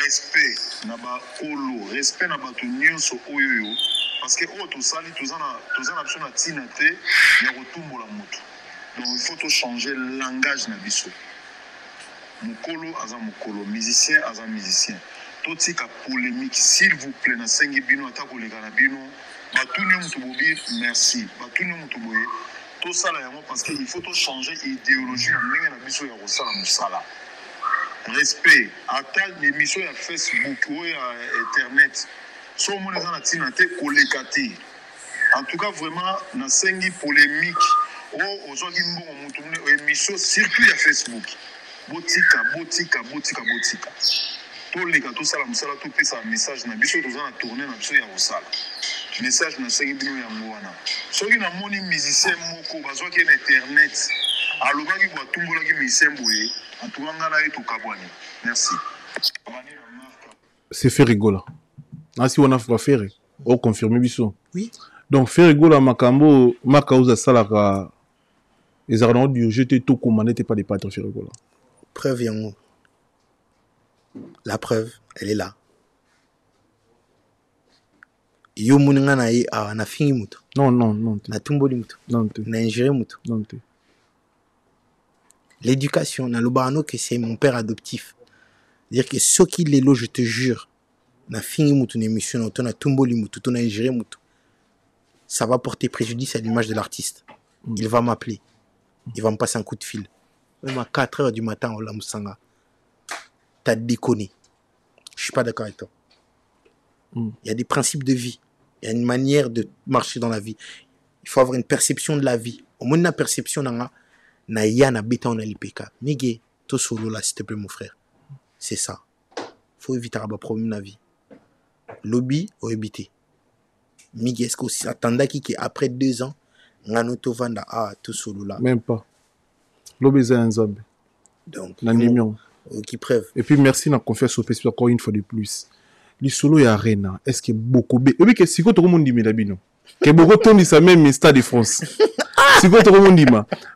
Respect na ba olo respect na bato nyonso oyo parce que to sali tozana biso na tina te ya kotumbola moto donc il faut to changer le langage na biso mukolo aza mukolo musicien aza musicien totika polémique s'il vous plaît na sengi bino ata koleka na bino batuni mutu bobi merci batuni mutu boye to sala yango parce que il faut to changer idéologie na ndenge na biso ya kosala musala. Respect. Attends l'émission à Facebook ou à Internet. So mon les en tina te kolekati. En tout cas vraiment na sengi polémique. Oh aujourd'hui bon mutumne émission surtout à Facebook. Botika. To leka to sala musala to pesa message na biso to za tourner na biso ya osala. Message na sengi bino ya mwana. Soki na moni musicien moko bazwaki na Internet. Alobaki kwa tumbola ki musicien boye. Merci. C'est fait rigoler. Ah, si on a fait faire, on confirme biso. Oui. Donc faire rigoler makambo makauza salaka. Les arnaud du jeté tout comme n'était pas des patrons faire rigoler. Preuve yango. La preuve, elle est là. Yo muninga na ye na fingi mutu. Non. Na tumboli mutu. Non. Na ingéré mutu. Non. L'éducation, que c'est mon père adoptif. C'est-à-dire que ce qui est là, je te jure, na fini mutu émission, na tumboli mutu, na ingéré mutu, ça va porter préjudice à l'image de l'artiste. Il va m'appeler, il va me passer un coup de fil. Même à 4 h du matin, on l'a moussanga. T'as déconné. Je suis pas d'accord avec toi. Il y a des principes de vie, il y a une manière de marcher dans la vie. Il faut avoir une perception de la vie. Au moins la perception na yana beta on a l'IPK. Miguel, tout solo là, s'il te plaît, mon frère. C'est ça. Faut éviter un problème dans la vie. Lobby, ou éviter. Miguel, est-ce que attendait qui après 2 ans, ngano to vanda tout solo là. Même pas. Lobby c'est un zombie. Donc, qui preuve. Et puis merci na confiance au Facebook encore une fois de plus. Les solo ya arena, est-ce que beaucoup et puis que si tout le monde dit milabino. Que beaucoup tourne ça même stade de France. C'est quoi tout le monde dit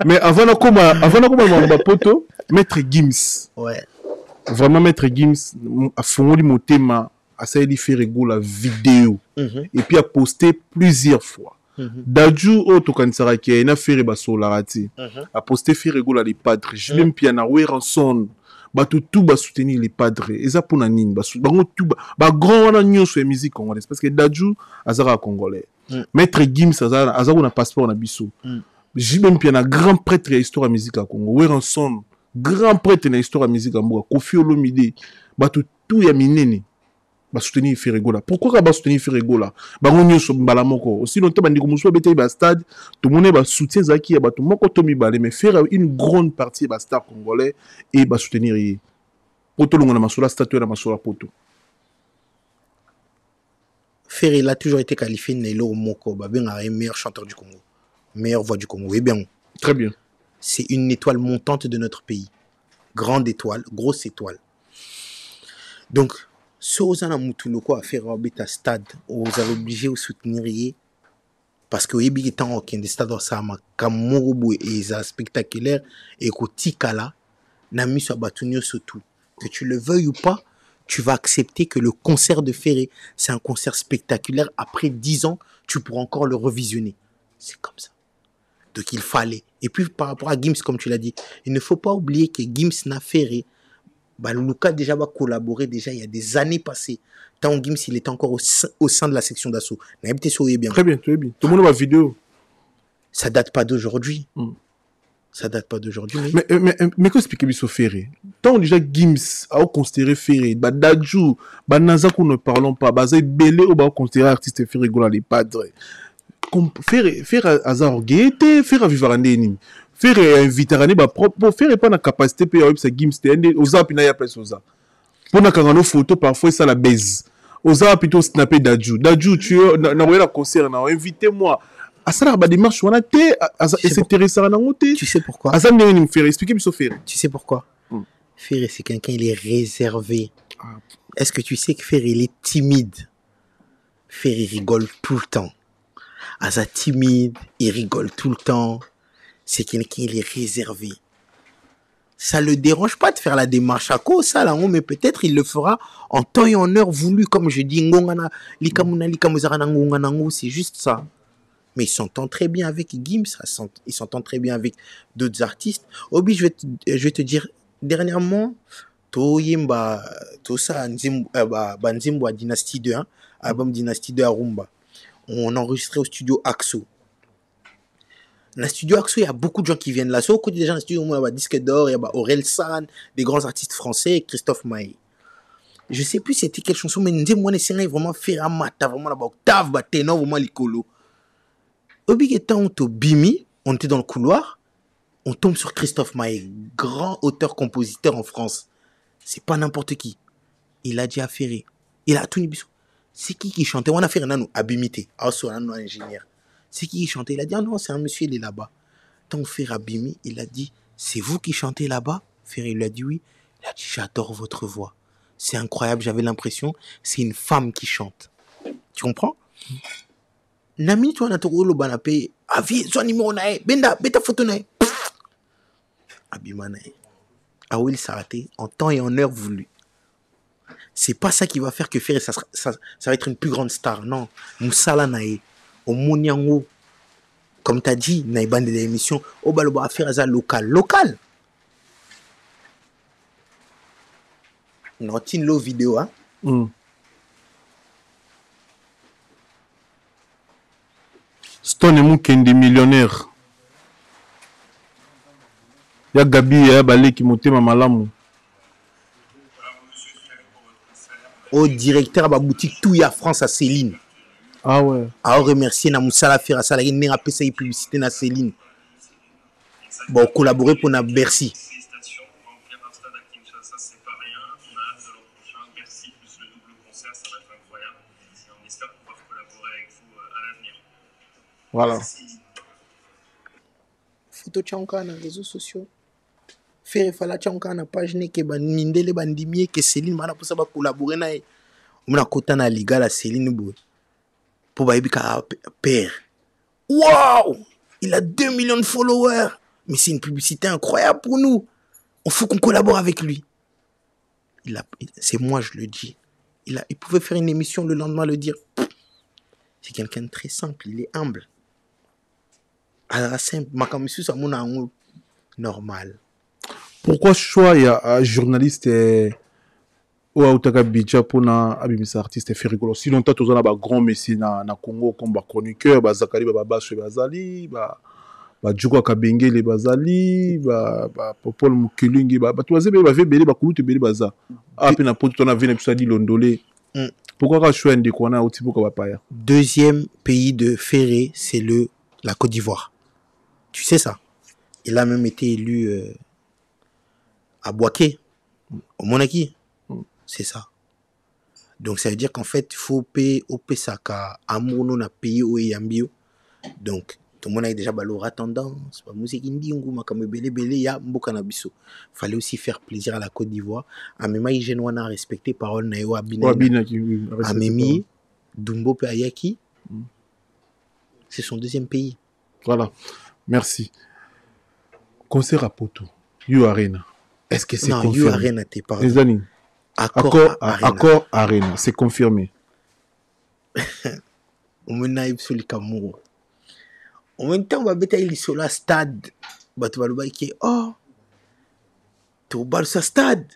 mais avant de poto maître Gims. Ouais. Vraiment maître Gims a fondé mon thème à ça il fait rigoler la vidéo et puis a posté plusieurs fois. Daju to kansara qui a fait basolarati a posté fait rigoler les padres. Julien Piana Ranson batu tout ba soutenir les padres et ça pour nanine bango tout ba grand na nyonso ya musique congolaise parce que Daju azara congolais. Maître Gims azara na passeport na biso. j'ai même un grand prêtre de l'histoire de la musique à Congo. Werenson, grand prêtre de l'histoire de la musique à Congo. Kofi Olomide, tout ya minene. Soutenir Ferregola. Pourquoi ba soutenir Ferregola? On y est balamoko. Aussi longtemps bandi komuswa bete ba stade, tout le monde ba soutien zaki ya ba tout moko tomi balé mais faire une grande partie ba star congolais et ba soutenir yi. Poto longa na masula statue na masula poto. Ferre, il a toujours été qualifié Nelo Moko, meilleur chanteur du Congo, meilleure voix du Congo. Eh bien, très bien. C'est une étoile montante de notre pays. Grande étoile, grosse étoile. Donc, ceux qui ont à faire un stade, vous avez obligé de soutenir parce que vous avez des stades et spectaculaire et que n'a mis sur surtout. Que tu le veuilles ou pas, tu vas accepter que le concert de Ferré, c'est un concert spectaculaire. Après 10 ans, tu pourras encore le revisionner. C'est comme ça. Donc il fallait. Et puis par rapport à Gims, comme tu l'as dit, il ne faut pas oublier que Gims n'a Ferré. Lucas déjà va collaborer déjà il y a des années passées. Tant Gims, il était encore au sein de la section d'assaut. Très bien, très bien. Tout le monde a vidéo. Ça date pas d'aujourd'hui. Ça date pas d'aujourd'hui. Mais qu'est-ce que tu Ferré? Tant déjà Gims a considéré Ferré, Dadju, Nazaku ne parlons pas, Bazé Belé ou considéré artiste Ferré Gola les padres. Faire hasard gaieté, faire vivre en ennemi. Faire inviter à ne propre, faire pas la capacité pour avoir sa Gims aux apps n'a pas ça. Pour na kangano photo parfois ça la baise. Aux apps plutôt snapper Dadju. Dadju tu na voyé la concert na invitez-moi. Asala ba démarche wana té s'intéresser à nangoté. Tu sais pourquoi? Azam ne me faire expliquer mais Ferré. Tu sais pourquoi? Ferré c'est quelqu'un il est réservé. Est-ce que tu sais que Ferré il est timide? Ferré rigole tout le temps. Asa timide, il rigole tout le temps. C'est quelqu'un il est réservé. Ça le dérange pas de faire la démarche à cause ça là, mais peut-être il le fera en temps et en heure voulu comme je dis ngongana likamuna likamuzarana ngongana ngo, c'est juste ça. Mais il s'entend très bien avec Gims, il s'entend très bien avec d'autres artistes. Obi, je vais te dire, dernièrement, Toyimba, tout ça, Nzimbo Dynasty 2, album Dynasty 2 à Rumba. On a enregistré au studio Axo. Dans le studio Axo, il y a beaucoup de gens qui viennent là. Sur côté des gens dans le studio, il y a Disque d'Or, il y a Aurel San, des grands artistes français, et Christophe Maé. Je sais plus c'était quelle chanson, mais Nzimbo est vraiment faire un mata, vraiment là-bas, octave, ténor, vraiment l'icolo. Obigetant on bimi, on était dans le couloir, on tombe sur Christophe Maé, grand auteur-compositeur en France. C'est pas n'importe qui. Il a dit à Ferré, il a tout nibiso. C'est qui chantait? On a fait un abimité, un ingénieur. C'est qui chantait? Il a dit ah non, c'est un monsieur, il est là-bas. Tant Ferré abimi, il a dit c'est vous qui chantez là-bas? Ferré lui a dit oui. Il a dit j'adore votre voix. C'est incroyable, j'avais l'impression c'est une femme qui chante. Tu comprends? Nami tu anatoro banape avi so numéro nae benda beta photo nae abima nae il s'arrêter en temps et en heure voulu. C'est pas ça qui va faire que Ferré ça va être une plus grande star, non. Moussala nae au Moniango comme t'as dit nae bande de l'émission au baloba faire ça local non tin lo vidéo hein. Stone et Moukendi millionnaire. Ya Gabi ya Balé qui monte ma malamu. Au directeur de la boutique tout ya France à Céline. Ah ouais. A remercier na Moussala faire ça la n'a pas payé publicité na Céline. Bon collaborer pour na Bercy. Voilà. Photo tchanka na réseaux sociaux. Ferré fala tchanka na page ne ke bandindele bandimie ke Céline mana pour ça ba collaborer na e. On a kota na liga la Céline bo. Pour ba ebika père. Waouh! Il a 2 millions de followers. Mais c'est une publicité incroyable pour nous. Il faut qu'on collabore avec lui. C'est moi je le dis. Il pouvait faire une émission le lendemain le dire. C'est quelqu'un de très simple, il est humble. Simple, normal. Pourquoi choix il y a un journaliste ou autaka bidja pour na abimisa artiste Ferrigolo? Si longtemps tous on a ba grand messie na Congo comme ba chroniqueur, ba Zakari ba Basso bazali, ba Djoko Kabengele bazali Popol Mukelingi batoaze be bave belé bakulutu belé baza pe na poto na vena pisadi londolé. Pourquoi ka choix ndeko na oti pourquoi bapaya? Deuxième pays de ferré, c'est la Côte d'Ivoire. Tu sais ça? Il a même été élu à Bouaké, au Monaki. C'est ça. Donc ça veut dire qu'en fait, il faut payer au Pesaka, amour non a payé au Yambio. Donc tout le monde a déjà balora tendance, pas musique indi nguma comme belé belé ya mbokana biso. Fallait aussi faire plaisir à la Côte d'Ivoire. Amema Igenwana a respecté parole na yo abina. Amemi Dumbo pe Ayaki. C'est son deuxième pays. Voilà. Merci. Concert à Poto, You Arena. Est-ce que c'est confirmé? You Arena t'es pas. Les amis. Accord Arena, c'est confirmé. On me naïve sur le Cameroun. En même temps, on va mettre sur la stade. Tu vas le dire, oh, tu vas sur stade.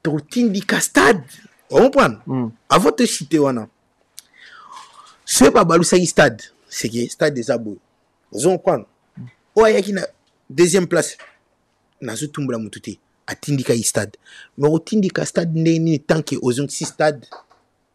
Tu vas stade. On comprend? Avant de citer, ce n'est pas le stade. C'est le stade des abos. Vous comprenez? Oh, il y a une deuxième place. Dans ce tombe là, à Tindika stade. Mais au Tindika stade, n'est tant que aux autres stades,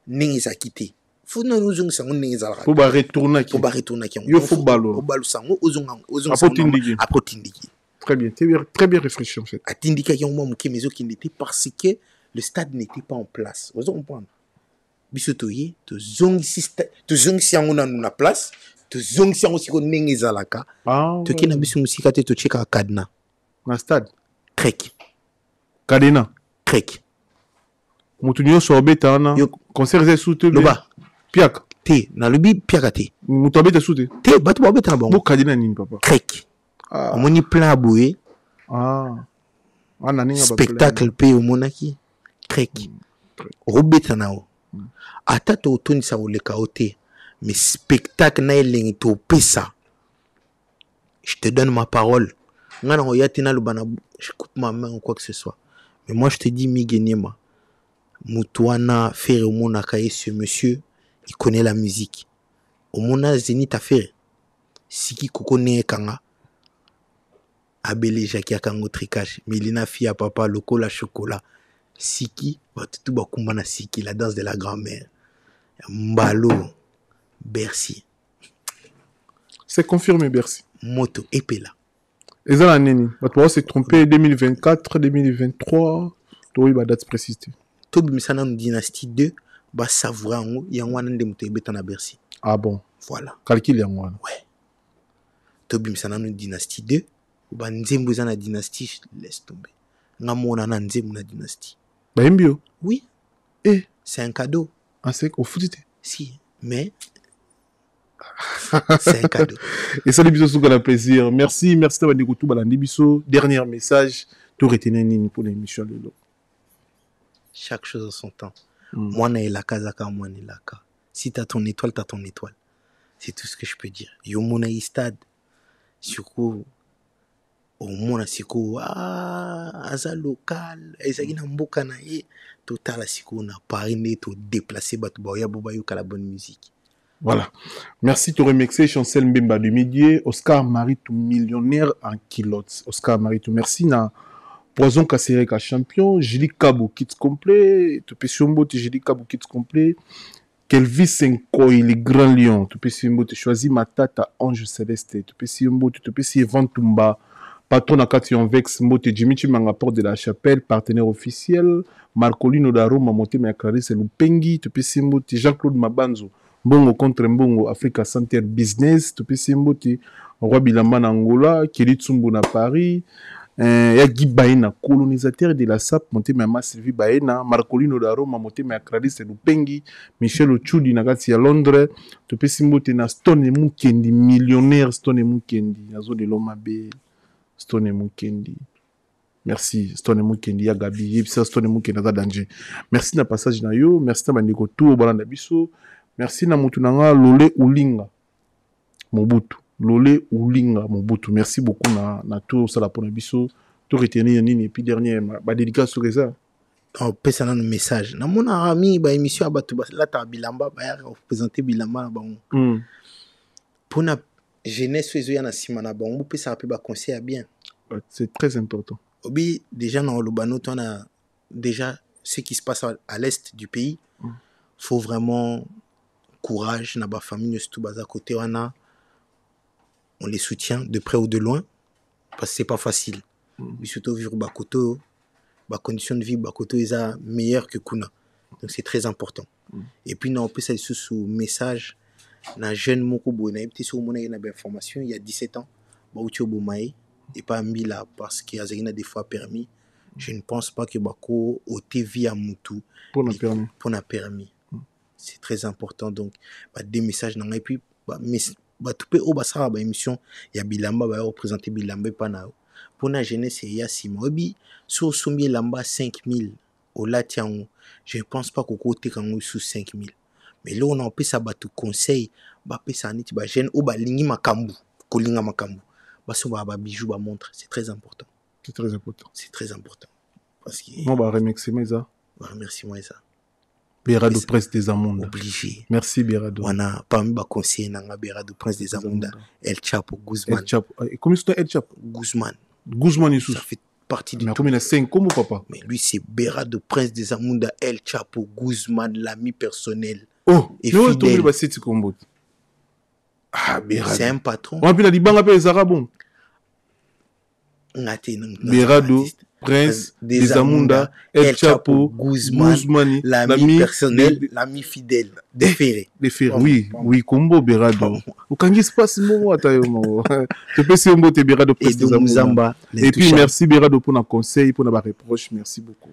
n'est pas quitté. Faut nous nous sang n'est pas. Faut pas retourner. Faut pas retourner. Il faut ballon. Au ballon sang, aux autres à Tindiki. Très bien, très bien réfléchi en fait. À Tindika, il y a un moment qui mais qui n'était parce que le stade n'était pas en place. Vous comprenez? Bisotoye, tu zong si on a une place. Tu zong si on aussi qu'on n'est pas là. Tu qui n'a pas si tu tu check à Kadna. Na stade. Krek. Kadena. Krek. Mutunyo sorbeta na. Concert c'est sous te. Loba. Piak. Te. Na lobi piak te. Mutabeta sous te. Te batu babeta na bon. Bo Kadena nini papa. Krek. Moni plein à bouer. Spectacle pe au monaki. Krek. Robeta na o. Ata to toni sa o le kaote. Mais spectacle na elengi to pesa. Je te donne ma parole. Je coupe ma main ou quoi que ce soit. Mais moi, je te dis, Migenema, Moutouana, Ferre, Omona, Kaye, ce monsieur, il connaît la musique. Omona, Zénith, Ferre. Siki, Kokone, Kanga. Abele, Jackie, Akango, Tricage. Mélina, Fia, Papa, Loco, la chocolat. Siki, tout Bakumbana, Siki, la danse de la grand-mère. Mbalo, Bercy. C'est confirmé, Bercy. Moto, Epela. Et ça, l'année, on s'est trompé 2024, 2023, tu as eu la date précise. Tout le monde dynastie 2, bah savourer en haut, il y a un an de mouté béton à Bercy. Ah bon? Voilà. Calcul, il y a un an. Ouais. Tout le monde dynastie 2, bah nzembo za na dynastie, laisse tomber. Ngamo na nzembo na dynastie. Bah mbio? Oui. Et? C'est un cadeau. Ah, c'est au foot? Si, mais. C'est un cadeau. Et ça, les bisous, c'est un plaisir. Merci d'avoir écouté Balandi Bisso. Dernier message, tu retiens une pour l'émission de l'eau. Chaque chose en son temps. Moi, je suis là, moi, je suis là. Si tu as ton étoile, tu as ton étoile. C'est tout ce que je peux dire. Yo, mon stade, surtout, au monde, siko, aza local, ezaki na mboka na ye, total, siko, na Paris, to déplacer, batu, ya boba, yo, la bonne musique. Voilà. Merci, tu remixé Chancel Mbemba du Midi, Oscar Maritou, millionnaire en kilotes. Oscar Maritou, merci. Na Poison Kassereka, champion. Julie Kabou, kit complet. Tu peux sur Julie Kabou, kit complet. Kelvis Senkoy, les grands lions. Tu peux sur tu choisis Matata, Ange Céleste. Tu peux sur tu peux sur Ventumba. Patron à Kation Vex, Mote Jimmy Chimanga, Porte de la Chapelle, partenaire officiel. Marcolino Daro, Mamote Clarisse Lupengi. Tu peux sur Jean-Claude Mabanzo. Bongo contre Mbongo, Africa Center Business, tu peux s'emboter, Roi Bilamba na Angola, Kelly Tsumbu na Paris, ya Guy Baena, colonisateur de la SAP, monté ma Sylvie Baena, Marcolino Daroma, monté ma Clarisse Lupengi, Michel Ochudi na Gati à Londres, tu peux s'emboter na Stone Mukendi, millionnaire Stone Mukendi, Nazo de Lomabe, Stone Mukendi. Merci, Stone Mukendi, ya Gabi, Yepsa Stone Mukendi, na danger. Merci na passage na yo, merci na bandeko tout au Balanda Bisso. Merci na mutunanga Lole Ulinga Mobutu. Lole Ulinga Mobutu. Merci beaucoup na tout ça la pour biso. Tout retenir nini et puis dernier ba dédicace sur ça. On peut ça un message. Na mon ami ba émission abatu la ta bilamba ba ya représenter bilamba ba. Pour na jeunesse oyo na sima na bango pe ça peut ba conseiller bien. C'est très important. Obi déjà dans le banoto on a déjà ce qui se passe à l'est du pays. Faut vraiment courage na ba famille surtout baza côté on les soutient de près ou de loin parce que c'est pas facile. Surtout vivre ba koto ba condition de vie ba koto est meilleur que kuna. Donc c'est très important. Et puis on peut ça sous message na jeune moko boy na petit sur mon na information il y a 17 ans ba uti obomaye et pas mis là parce qu'il y a des fois permis. Je ne pense pas que bako ote via mutu pour na permis. C'est très important donc des messages et puis tout peut au basara ba émission il y a bilamba ba représenter bilamba pas na pour la jeunesse il y a 6 mois bi sur sombi lamba 5000 au latian je ne pense pas qu'au côté quand sous 5000 mais là on a peut ça ba tout conseil ba peut ça niti ba jeune ou ba lingi makambu kolinga makambu ba so ba bijou ba montre c'est très important. C'est très important. C'est très important parce que on va remercier Maïsa. Merci Maïsa. Berado Prince des Amonda. Obligé. Merci Berado. On a pas mis conseiller nanga Berado Prince des Amonda. El Chapo Guzman. El Chapo. Comment c'est El Chapo? Guzman. Guzman Issous. Ça fait partie du. Mais combien de 5 comme papa? Mais lui c'est Berado Prince des Amonda. El Chapo Guzman, l'ami personnel. Oh. Et fidèle. Ah Berado. C'est un patron. On a pu la dibanga pe Zarabon. Berado Prince des Amonda, El Chapo, Guzman, l'ami personnel, l'ami fidèle, déféré. Déféré, oui, oui, combo Berado. Ou quand il se passe mon tu peux se mbote Berado Prince des Amonda. Et puis merci Berado pour nos conseils, pour nos reproches, merci beaucoup.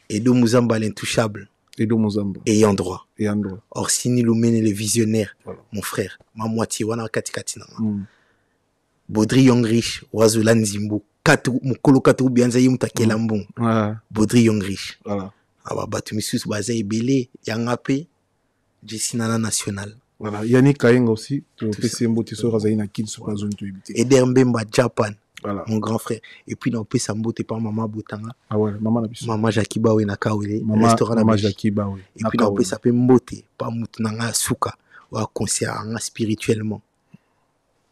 Edo Muzamba l'intouchable. Edo Muzamba. Ayant droit. Ayant droit. Orsini Lumene le visionnaire, mon frère, ma moitié, wana kati na. Baudry Yongrich, Wazulan Zimbo. Mukolo katru bianza yimtakela mbongo. Baudry Yongrich. Voilà. Aba batu misus baza ebele yangape Jessinana national. Voilà, Yannick Kayenga aussi, PC Mbote so razaina kin so pas zone to éviter. Eder Mbemba Japan. Voilà. Mon grand frère. Et puis on peut s'ambote par maman Botanga. Ah ouais, maman na biso. Maman Jackie Bawe na Kawele, restaurant maman Jackie Bawe. Et puis on peut s'appeler Mbote par Mutunanga Suka ou concert spirituellement.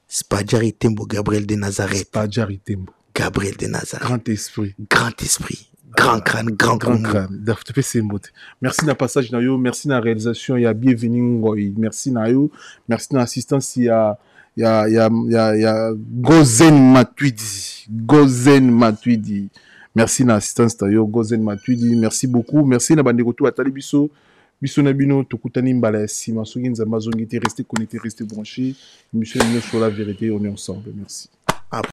Spadjari Tembo Gabriel de Nazareth. Spadjari Tembo. Gabriel de Nazareth. Grand esprit. Grand esprit. Grand crâne, grand crâne. Merci na passage na yo, merci na réalisation, il y a bienvenue, merci na yo, merci na assistance, il y a Gozen Matuidi. Merci na assistance na yo, Gozen Matuidi, merci beaucoup, merci na bandeko tout atali biso na bino tokutani mbala sima soki nzamba zongi te rester connecté, rester branché, mission sur la vérité, on est ensemble. Merci.